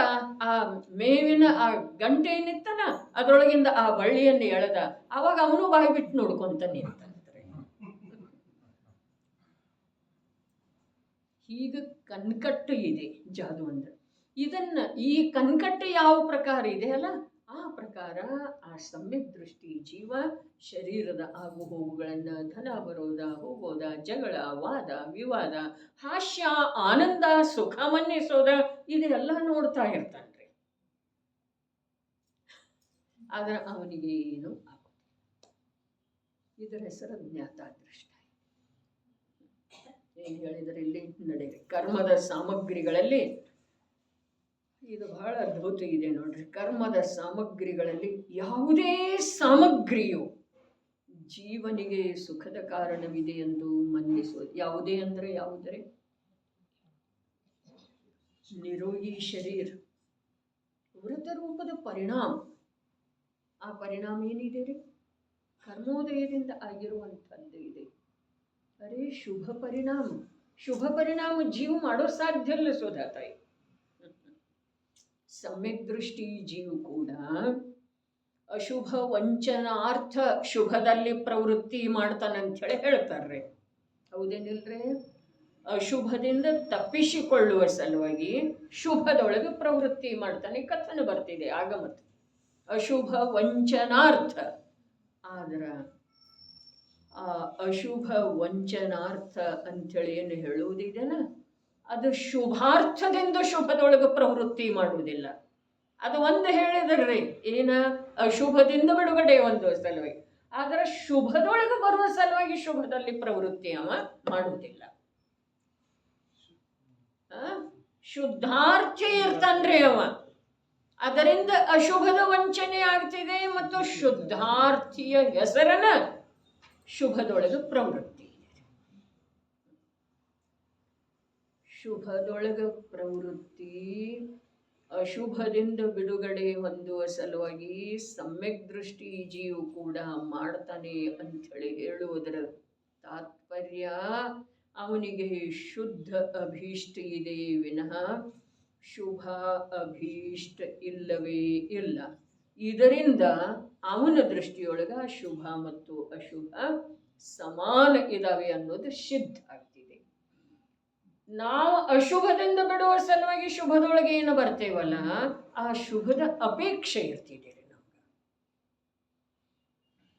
ಆ ಮೇವಿನ ಆ ಗಂಟೆ ಏನಿತ್ತಲ್ಲ ಅದರೊಳಗಿಂದ ಆ ಬಳ್ಳಿಯನ್ನು ಎಳೆದ. ಅವಾಗ ಅವನು ಬಾಯಿ ಬಿಟ್ಟು ನೋಡ್ಕೊಂತ ನಿಂತಂದ್ರೆ. ಹೀಗೆ ಕಣ್ಕಟ್ಟು ಇದೆ ಜಾದು ಅಂದ್ರೆ. ಇದನ್ನ ಈ ಕಣ್ಕಟ್ಟು ಯಾವ ಪ್ರಕಾರ ಇದೆ ಅಲ್ಲ, ಆ ಪ್ರಕಾರ ಆ ಸಮ್ಯಕ್ ದೃಷ್ಟಿ ಜೀವ ಶರೀರದ ಆಗು ಹೋಗುಗಳನ್ನು, ಧನ ಬರೋದ ಹೋಗೋದ, ಜಗಳ, ವಾದ ವಿವಾದ, ಹಾಸ್ಯ, ಆನಂದ, ಸುಖ ಮನ್ನಿಸೋದ, ಇದೆಲ್ಲ ನೋಡ್ತಾ ಇರ್ತಾನ್ರಿ. ಆದ್ರೆ ಅವನಿಗೆ ಏನು ಆಗೋದಿಲ್ಲ. ಇದರ ಹೆಸರು ಜ್ಞಾತಾದೃಷ್ಟ. ಏನು ಹೇಳಿದರೆ ಇಲ್ಲಿ ನಡೆಯಿರಿ. ಕರ್ಮದ ಸಾಮಗ್ರಿಗಳಲ್ಲಿ ಇದು ಬಹಳ ಅದ್ಭುತ ಇದೆ ನೋಡ್ರಿ. ಕರ್ಮದ ಸಾಮಗ್ರಿಗಳಲ್ಲಿ ಯಾವುದೇ ಸಾಮಗ್ರಿಯು ಜೀವನಿಗೆ ಸುಖದ ಕಾರಣವಿದೆ ಎಂದು ಮನ್ನಿಸೋದು. ಯಾವುದೇ ಅಂದರೆ ಯಾವುದರೆ? ನಿರೋಗಿ ಶರೀರ, ವೃತ ರೂಪದ ಪರಿಣಾಮ. ಆ ಪರಿಣಾಮ ಏನಿದೆ ರೀ? ಕರ್ಮೋದಯದಿಂದ ಆಗಿರುವಂಥದ್ದು ಇದೆ. ಶುಭ ಪರಿಣಾಮ. ಶುಭ ಪರಿಣಾಮ ಜೀವ ಮಾಡೋ ಸಾಧ್ಯ ಇಲ್ಲ ಸೋದಾತಾಯಿ. ಸಮ್ಯಕ್ ದೃಷ್ಟಿ ಜೀವ ಕೂಡ ಅಶುಭ ವಂಚನಾರ್ಥ ಶುಭದಲ್ಲಿ ಪ್ರವೃತ್ತಿ ಮಾಡ್ತಾನಂತ ಹೇಳಿ ಹೇಳ್ತಾರ್ರಿ. ಹೌದೇನಿಲ್ರಿ? ಅಶುಭದಿಂದ ತಪ್ಪಿಸಿಕೊಳ್ಳುವ ಸಲುವಾಗಿ ಶುಭದೊಳಗೆ ಪ್ರವೃತ್ತಿ ಮಾಡ್ತಾನೆ. ಕಥನ ಬರ್ತಿದೆ ಆಗಮತ್. ಅಶುಭ ವಂಚನಾರ್ಥ. ಆದ್ರೆ ಆ ಅಶುಭ ವಂಚನಾರ್ಥ ಅಂಥೇಳಿ ಏನು ಹೇಳುವುದಿದೆನ, ಅದು ಶುಭಾರ್ಥದಿಂದ ಶುಭದೊಳಗೆ ಪ್ರವೃತ್ತಿ ಮಾಡುವುದಿಲ್ಲ. ಅದು ಒಂದು ಹೇಳಿದ್ರಿ, ಏನ ಅಶುಭದಿಂದ ಬಿಡುಗಡೆ ಒಂದು ಸಲುವಾಗಿ. ಆದರೆ ಶುಭದೊಳಗೆ ಬರುವ ಸಲುವಾಗಿ ಶುಭದಲ್ಲಿ ಪ್ರವೃತ್ತಿ ಅವ ಮಾಡುವುದಿಲ್ಲ. ಶುದ್ಧಾರ್ಥಿ ಇರ್ತಾನ್ರಿ ಅವ. ಅದರಿಂದ ಅಶುಭದ ವಂಚನೆ ಆಗ್ತಿದೆ ಮತ್ತು ಶುದ್ಧಾರ್ಥಿಯ ಹೆಸರನ್ನ ಶುಭದೊಳಗೆ ಪ್ರವೃತ್ತಿ. ಶುಭದೊಳಗ ಪ್ರವೃತ್ತಿ ಅಶುಭದಿಂದ ಬಿಡುಗಡೆ ಹೊಂದುವ ಸಲುವಾಗಿ ಸಮ್ಯಕ್ ದೃಷ್ಟಿ ಜೀವ ಕೂಡ ಮಾಡ್ತಾನೆ ಅಂಥೇಳಿ ಹೇಳುವುದರ ತಾತ್ಪರ್ಯ, ಅವನಿಗೆ ಶುದ್ಧ ಅಭೀಷ್ಟ ಇದೆ ವಿನಃ ಶುಭ ಅಭೀಷ್ಟ ಇಲ್ಲವೇ ಇಲ್ಲ. ಇದರಿಂದ ಅವನ ದೃಷ್ಟಿಯೊಳಗ ಶುಭ ಮತ್ತು ಅಶುಭ ಸಮಾನ ಇದಾವೆ ಅನ್ನೋದು ಸಿದ್ಧ ಆಗ್ತಿದೆ. ನಾವು ಅಶುಭದಿಂದ ಬಿಡುವ ಸಲುವಾಗಿ ಶುಭದೊಳಗೆ ಏನು ಬರ್ತೇವಲ್ಲ, ಆ ಶುಭದ ಅಪೇಕ್ಷೆ ಇರ್ತಿದ್ದೀರಿ ನಮ್ಗೆ.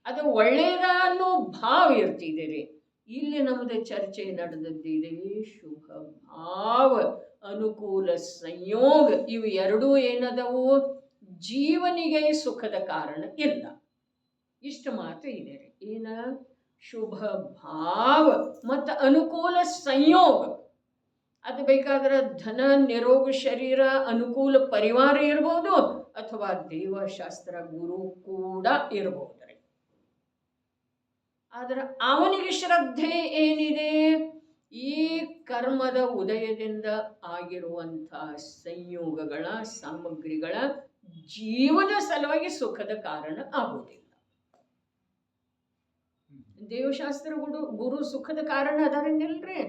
ಅದು ಒಳ್ಳೆಯದ ಅನ್ನೋ ಭಾವ ಇರ್ತಿದ್ದೀರಿ. ಇಲ್ಲಿ ನಮ್ಮದು ಚರ್ಚೆ ನಡೆದದ್ದಿದೆ ಶುಭ ಭಾವ, ಅನುಕೂಲ ಸಂಯೋಗ. ಇವು ಎರಡೂ ಏನದವು? ಜೀವನಿಗೆ ಸುಖದ ಕಾರಣ ಇಲ್ಲ. ಇಷ್ಟು ಮಾತು ಇದೆ ರೀ. ಏನ? ಶುಭ ಭಾವ ಮತ್ತು ಅನುಕೂಲ ಸಂಯೋಗ. ಅದು ಬೇಕಾದ್ರೆ ಧನ, ನಿರೋಗ ಶರೀರ, ಅನುಕೂಲ ಪರಿವಾರ ಇರ್ಬೋದು, ಅಥವಾ ದೇವಶಾಸ್ತ್ರ ಗುರು ಕೂಡ ಇರ್ಬೋದು. ಆದ್ರೆ ಅವನಿಗೆ ಶ್ರದ್ಧೆ ಏನಿದೆ? ಈ ಕರ್ಮದ ಉದಯದಿಂದ ಆಗಿರುವಂಥ ಸಂಯೋಗಗಳ ಸಾಮಗ್ರಿಗಳ ಜೀವದ ಸಲುವಾಗಿ ಸುಖದ ಕಾರಣ ಆಗುವುದಿಲ್ಲ. ದೇವಶಾಸ್ತ್ರ ಗುರು ಸುಖದ ಕಾರಣ ಅದಾರೇನಿಲ್ರಿ?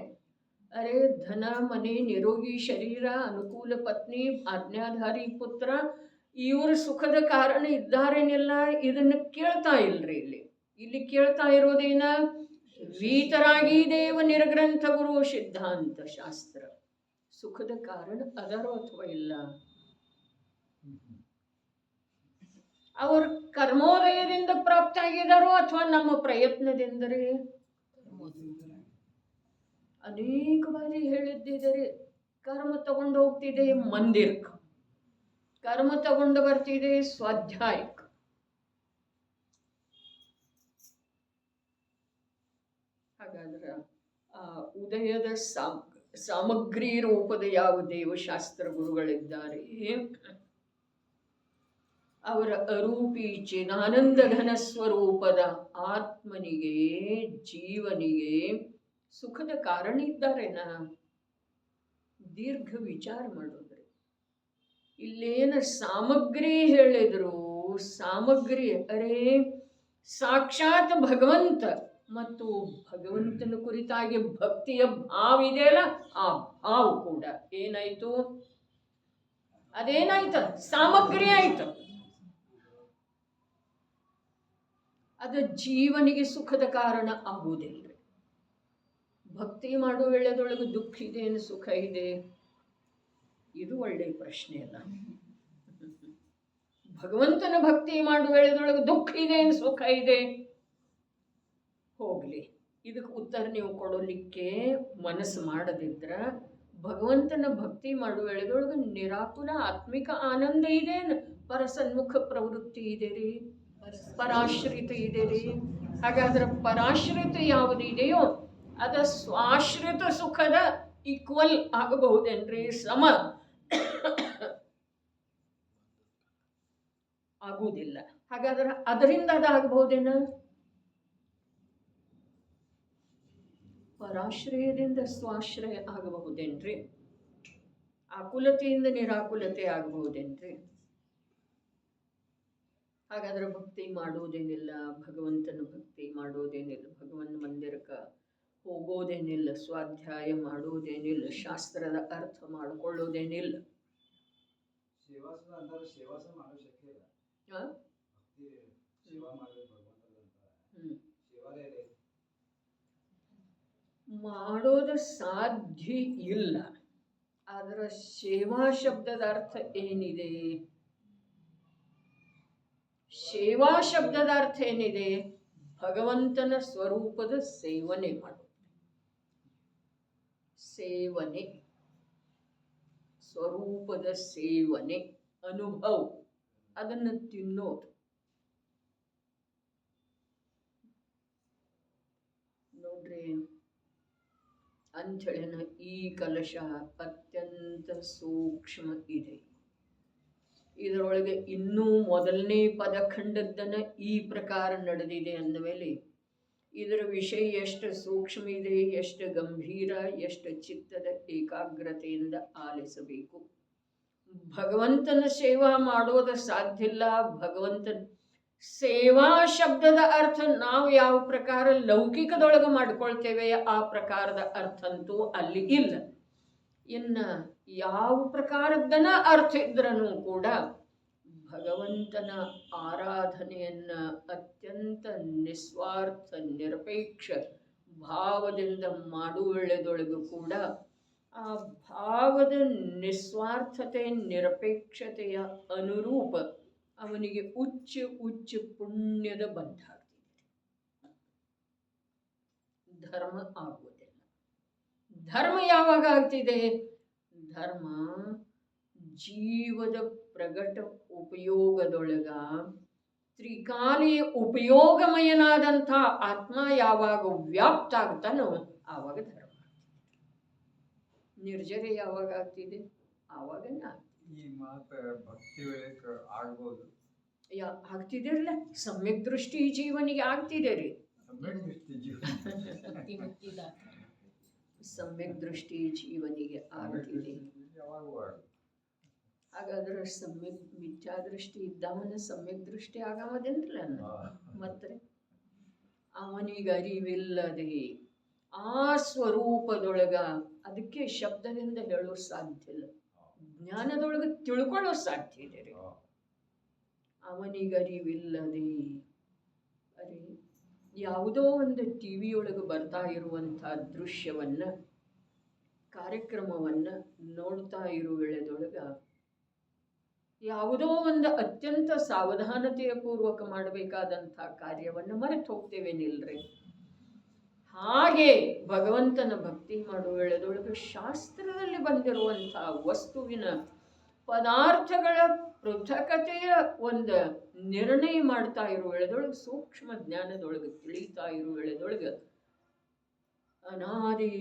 ಅರೆ ಧನ, ಮನೆ, ನಿರೋಗಿ ಶರೀರ, ಅನುಕೂಲ ಪತ್ನಿ, ಆಜ್ಞಾಧಾರಿ ಪುತ್ರ, ಇವರು ಸುಖದ ಕಾರಣ ಇದ್ದಾರೇನಿಲ್ಲ? ಇದನ್ನು ಕೇಳ್ತಾ ಇಲ್ರಿ. ಇಲ್ಲಿ ಕೇಳ್ತಾ ಇರೋದೇನ? ವೀತರಾಗಿ ದೇವ ನಿರ್ಗ್ರಂಥ ಗುರು ಸಿದ್ಧಾಂತ ಶಾಸ್ತ್ರ ಸುಖದ ಕಾರಣ ಅದರೋ ಅಥವಾ ಇಲ್ಲ? ಅವರು ಕರ್ಮೋದಯದಿಂದ ಪ್ರಾಪ್ತ ಆಗಿದಾರೋ ಅಥವಾ ನಮ್ಮ ಪ್ರಯತ್ನದಿಂದರೇ? ಅನೇಕ ಬಾರಿ ಹೇಳಿದ್ದಿದ್ದಾರೆ, ಕರ್ಮ ತಗೊಂಡು ಹೋಗ್ತಿದೆ ಮಂದಿರಕ್ಕೆ, ಕರ್ಮ ತಗೊಂಡು ಬರ್ತಿದೆ ಸ್ವಾಧ್ಯಾಯಕ್ಕೆ. ಹಾಗಾದ್ರೆ ಆ ಉದಯದ ಸಾಮಗ್ರಿ ರೂಪದ ಯಾವ ದೇವಶಾಸ್ತ್ರ ಗುರುಗಳಿದ್ದಾರೆ, ಅವರ ಅರೂಪಿ ಚಿದಾನಂದ ಘನ ಸ್ವರೂಪದ ಆತ್ಮನಿಗೆ, ಜೀವನಿಗೆ ಸುಖದ ಕಾರಣ ಇದ್ದಾರೇನಾ? ದೀರ್ಘ ವಿಚಾರ ಮಾಡೋದ್ರಿ. ಇಲ್ಲೇನ ಸಾಮಗ್ರಿ ಹೇಳಿದ್ರು, ಸಾಮಗ್ರಿ ಅರೇ ಸಾಕ್ಷಾತ್ ಭಗವಂತ ಮತ್ತು ಭಗವಂತನ ಕುರಿತಾಗಿ ಭಕ್ತಿಯ ಭಾವ ಇದೆಯಲ್ಲ, ಆ ಭಾವ ಕೂಡ ಏನಾಯ್ತು? ಅದೇನಾಯ್ತ? ಸಾಮಗ್ರಿ ಆಯ್ತು. ಅದು ಜೀವನಿಗೆ ಸುಖದ ಕಾರಣ ಆಗುವುದಿಲ್ಲ. ಭಕ್ತಿ ಮಾಡುವ ವೇಳೆದೊಳಗೆ ದುಃಖ ಇದೆ, ಏನು ಸುಖ ಇದೆ? ಇದು ಒಳ್ಳೆಯ ಪ್ರಶ್ನೆ ಅಲ್ಲ. ಭಗವಂತನ ಭಕ್ತಿ ಮಾಡುವ ವೇಳೆದೊಳಗೆ ದುಃಖ ಇದೆ, ಏನು ಸುಖ ಇದೆ? ಹೋಗ್ಲಿ, ಇದಕ್ಕೆ ಉತ್ತರ ನೀವು ಕೊಡಲಿಕ್ಕೆ ಮನಸ್ಸು ಮಾಡದಿದ್ರ ಭಗವಂತನ ಭಕ್ತಿ ಮಾಡುವ ವೇಳೆದೊಳಗೆ ನಿರಾಕುಲ ಆತ್ಮಿಕ ಆನಂದ ಇದೆ, ಪರಸನ್ಮುಖ ಪ್ರವೃತ್ತಿ ಇದೆ ರೀ, ಪರಾಶ್ರಿತ ಇದೆ ರೀ. ಹಾಗಾದ್ರೆ ಪರಾಶ್ರಿತ ಯಾವುದಿದೆಯೋ ಅದು ಸ್ವಾಶ್ರಿತ ಸುಖದ ಈಕ್ವಲ್ ಆಗಬಹುದೇನ್ರಿ? ಸಮ ಆಗುವುದಿಲ್ಲ. ಹಾಗಾದ್ರೆ ಅದರಿಂದ ಅದಾಗಬಹುದೇನ? ಪರಾಶ್ರಯದಿಂದ ಸ್ವಾಶ್ರಯ ಆಗಬಹುದೇನ್ರಿ? ಆಕುಲತೆಯಿಂದ ನಿರಾಕುಲತೆ ಆಗಬಹುದೇನ್ರಿ? ಹಾಗಾದ್ರೆ ಭಕ್ತಿ ಮಾಡುವುದೇನಿಲ್ಲ, ಭಗವಂತನ ಭಕ್ತಿ ಮಾಡೋದೇನಿಲ್ಲ, ಭಗವನ್ ಮಂದಿರಕ್ಕೆ ಹೋಗೋದೇನಿಲ್ಲ, ಸ್ವಾಧ್ಯಾಯ ಮಾಡುವುದೇನಿಲ್ಲ, ಶಾಸ್ತ್ರದ ಅರ್ಥ ಮಾಡಿಕೊಳ್ಳೋದೇನಿಲ್ಲ. ಮಾಡೋದು ಸಾಧ್ಯ ಇಲ್ಲ. ಆದ್ರೆ ಸೇವಾ ಶಬ್ದದ ಅರ್ಥ ಏನಿದೆ? ಸೇವಾ ಶಬ್ದದ ಅರ್ಥ ಏನಿದೆ? ಭಗವಂತನ ಸ್ವರೂಪದ ಸೇವನೆ ಮಾಡೋದು. ಸೇವನೆ, ಸ್ವರೂಪದ ಸೇವನೆ, ಅನುಭವ, ಅದನ್ನು ತಿನ್ನೋದು. ನೋಡ್ರಿ, ಅಂಥೇಳಿನ ಈ ಕಲಶ ಅತ್ಯಂತ ಸೂಕ್ಷ್ಮ ಇದೆ. ಇದರೊಳಗೆ ಇನ್ನೂ ಮೊದಲನೇ ಪದಖಂಡದ್ದನ್ನ ಈ ಪ್ರಕಾರ ನಡೆದಿದೆ ಅಂದಮೇಲೆ ಇದರ ವಿಷಯ ಎಷ್ಟು ಸೂಕ್ಷ್ಮ ಇದೆ, ಎಷ್ಟು ಗಂಭೀರ, ಎಷ್ಟು ಚಿತ್ತದ ಏಕಾಗ್ರತೆಯಿಂದ ಆಲಿಸಬೇಕು. ಭಗವಂತನ ಸೇವಾ ಮಾಡೋದು ಸಾಧ್ಯ ಇಲ್ಲ. ಭಗವಂತನ ಸೇವಾ ಶಬ್ದದ ಅರ್ಥ ನಾವು ಯಾವ ಪ್ರಕಾರ ಲೌಕಿಕದೊಳಗೆ ಮಾಡ್ಕೊಳ್ತೇವೆ ಆ ಪ್ರಕಾರದ ಅರ್ಥ ಅಂತೂ ಅಲ್ಲಿ ಇಲ್ಲ. ಇನ್ನು ಯಾವ ಪ್ರಕಾರದ್ದನ ಅರ್ಥ ಇದ್ರೂ ಕೂಡ ಭಗವಂತನ ಆರಾಧನೆಯನ್ನ ಅತ್ಯಂತ ನಿಸ್ವಾರ್ಥ ನಿರಪೇಕ್ಷ ಭಾವದಿಂದ ಮಾಡುವಳೆದೊಳಗೂ ಕೂಡ ಆ ಭಾವದ ನಿಸ್ವಾರ್ಥತೆ ನಿರಪೇಕ್ಷತೆಯ ಅನುರೂಪ ಅವನಿಗೆ ಉಚ್ಚ ಪುಣ್ಯದ ಬಂಧ ಆಗ್ತಿದೆ. ಧರ್ಮ ಆಗುವುದಿಲ್ಲ. ಧರ್ಮ ಯಾವಾಗ ಆಗ್ತಿದೆ? ಧರ್ಮ ಜೀವದ ಪ್ರಗಟ ಉಪಯೋಗದೊಳಗ ತ್ರಿಕಾಲಿ ಉಪಯೋಗಮಯನಾದಂಥ ಆತ್ಮ ಯಾವಾಗ ವ್ಯಾಪ್ತ ಆಗ್ತಾನೋ ಆವಾಗ ಧರ್ಮ. ನಿರ್ಜರೆ ಯಾವಾಗ ಆಗ್ತಿದೆ? ಆವಾಗನೇ ಆಗ್ತಿದೆ. ಈ ಮಾತು ಭಕ್ತಿ ವೇಳೆಗೆ ಆಗ್ಬೋದು. ಆಗ್ತಿದಿರಲ್ಲ. ಸಮ್ಯಕ್ ದೃಷ್ಟಿ ಜೀವನಿಗೆ ಆಗ್ತಿದೆ ರೀ. ಸಮ್ಯಕ್ ದೃಷ್ಟಿ ಜೀವನ ಸಮ್ಯಕ್ ದೃಷ್ಟಿ ಜೀವನಿಗೆ ಆಗ್ತಿದೆ. ಹಾಗಾದ್ರೆ ಸಮ್ಯಕ್ ಮಿಥ್ಯಾದೃಷ್ಟಿ ಇದ್ದವನ ಸಮ್ಯಕ್ ದೃಷ್ಟಿ ಆಗಮದೇನ್ರಲ್ಲ. ಮತ್ತೆ ಅವನಿಗೆ ಅರಿವಿಲ್ಲದೆ ಆ ಸ್ವರೂಪದೊಳಗ, ಅದಕ್ಕೆ ಶಬ್ದದಿಂದ ಹೇಳೋ ಸಾಧ್ಯ ಇಲ್ಲ, ಜ್ಞಾನದೊಳಗೆ ತಿಳ್ಕೊಳ್ಳೋ ಸಾಧ್ಯ ಇದೆ ರೀ. ಅವನಿಗೆ ಅರಿವಿಲ್ಲದೆ ಅರೆ ಯಾವುದೋ ಒಂದು ಟಿವಿಯೊಳಗೆ ಬರ್ತಾ ಇರುವಂಥ ದೃಶ್ಯವನ್ನ, ಕಾರ್ಯಕ್ರಮವನ್ನ ನೋಡ್ತಾ ಇರೋ ವೇಳೆದೊಳಗ ಯಾವುದೋ ಒಂದು ಅತ್ಯಂತ ಸಾವಧಾನತೆಯ ಪೂರ್ವಕ ಮಾಡಬೇಕಾದಂಥ ಕಾರ್ಯವನ್ನು ಮರೆತು ಹೋಗ್ತೇವೇನಿಲ್ರಿ. ಹಾಗೆ ಭಗವಂತನ ಭಕ್ತಿ ಮಾಡುವ ವೇಳೆದೊಳಗೆ ಶಾಸ್ತ್ರದಲ್ಲಿ ಬಂದಿರುವಂಥ ವಸ್ತುವಿನ ಪದಾರ್ಥಗಳ ಪೃಥಕತೆಯ ಒಂದು ನಿರ್ಣಯ ಮಾಡ್ತಾ ಇರುವ ವೇಳೆದೊಳಗೆ, ಸೂಕ್ಷ್ಮ ಜ್ಞಾನದೊಳಗೆ ತಿಳಿತಾ ಇರುವ ವೇಳೆದೊಳಗೆ ಅನಾದಿ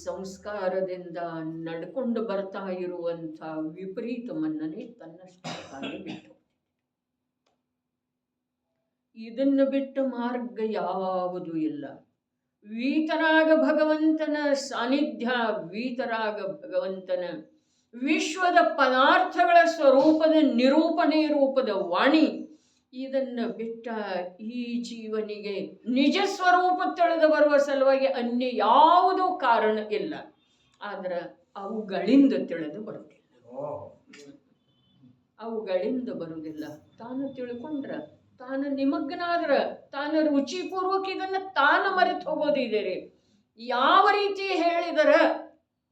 ಸಂಸ್ಕಾರದಿಂದ ನಡ್ಕೊಂಡು ಬರ್ತಾ ಇರುವಂಥ ವಿಪರೀತ ಮನ್ನನೆ ತನ್ನಷ್ಟಕ್ಕಾಗಿ ಬಿಟ್ಟು, ಇದನ್ನು ಬಿಟ್ಟ ಮಾರ್ಗ ಯಾವುದೂ ಇಲ್ಲ. ವೀತರಾಗ ಭಗವಂತನ ಸಾನ್ನಿಧ್ಯ, ವೀತರಾಗ ಭಗವಂತನ ವಿಶ್ವದ ಪದಾರ್ಥಗಳ ಸ್ವರೂಪದ ನಿರೂಪಣೆ ರೂಪದ ವಾಣಿ, ಇದನ್ನು ಬಿಟ್ಟ ಈ ಜೀವನಿಗೆ ನಿಜ ಸ್ವರೂಪ ತಿಳಿದು ಬರುವ ಸಲುವಾಗಿ ಅನ್ಯ ಯಾವುದೂ ಕಾರಣ ಇಲ್ಲ. ಆದ್ರೆ ಅವುಗಳಿಂದ ತಿಳಿದು ಬರುವುದಿಲ್ಲ. ಅವುಗಳಿಂದ ಬರುವುದಿಲ್ಲ. ತಾನು ತಿಳ್ಕೊಂಡ್ರ, ತಾನು ನಿಮಗ್ನಾದ್ರ, ತಾನು ರುಚಿಪೂರ್ವಕ ಇದನ್ನು ತಾನು ಮರೆತು ಹೋಗೋದಿದೆ ರೀ. ಯಾವ ರೀತಿ ಹೇಳಿದರ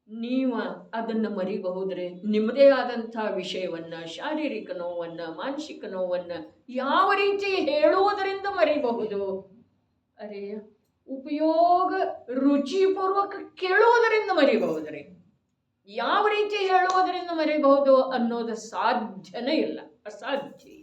ನೀವು ಅದನ್ನು ಮರಿಬಹುದ್ರಿ. ನಿಮ್ಮದೇ ಆದಂಥ ವಿಷಯವನ್ನ, ಶಾರೀರಿಕ ನೋವನ್ನ, ಮಾನಸಿಕ ನೋವನ್ನ ಯಾವ ರೀತಿ ಹೇಳುವುದರಿಂದ ಮರಿಬಹುದು? ಅರೆ ಉಪಯೋಗ ರುಚಿಪೂರ್ವಕ ಕೇಳುವುದರಿಂದ ಮರಿಬಹುದ್ರಿ. ಯಾವ ರೀತಿ ಹೇಳುವುದರಿಂದ ಮರಿಬಹುದು ಅನ್ನೋದು ಸಾಧ್ಯನೇ ಇಲ್ಲ, ಅಸಾಧ್ಯ.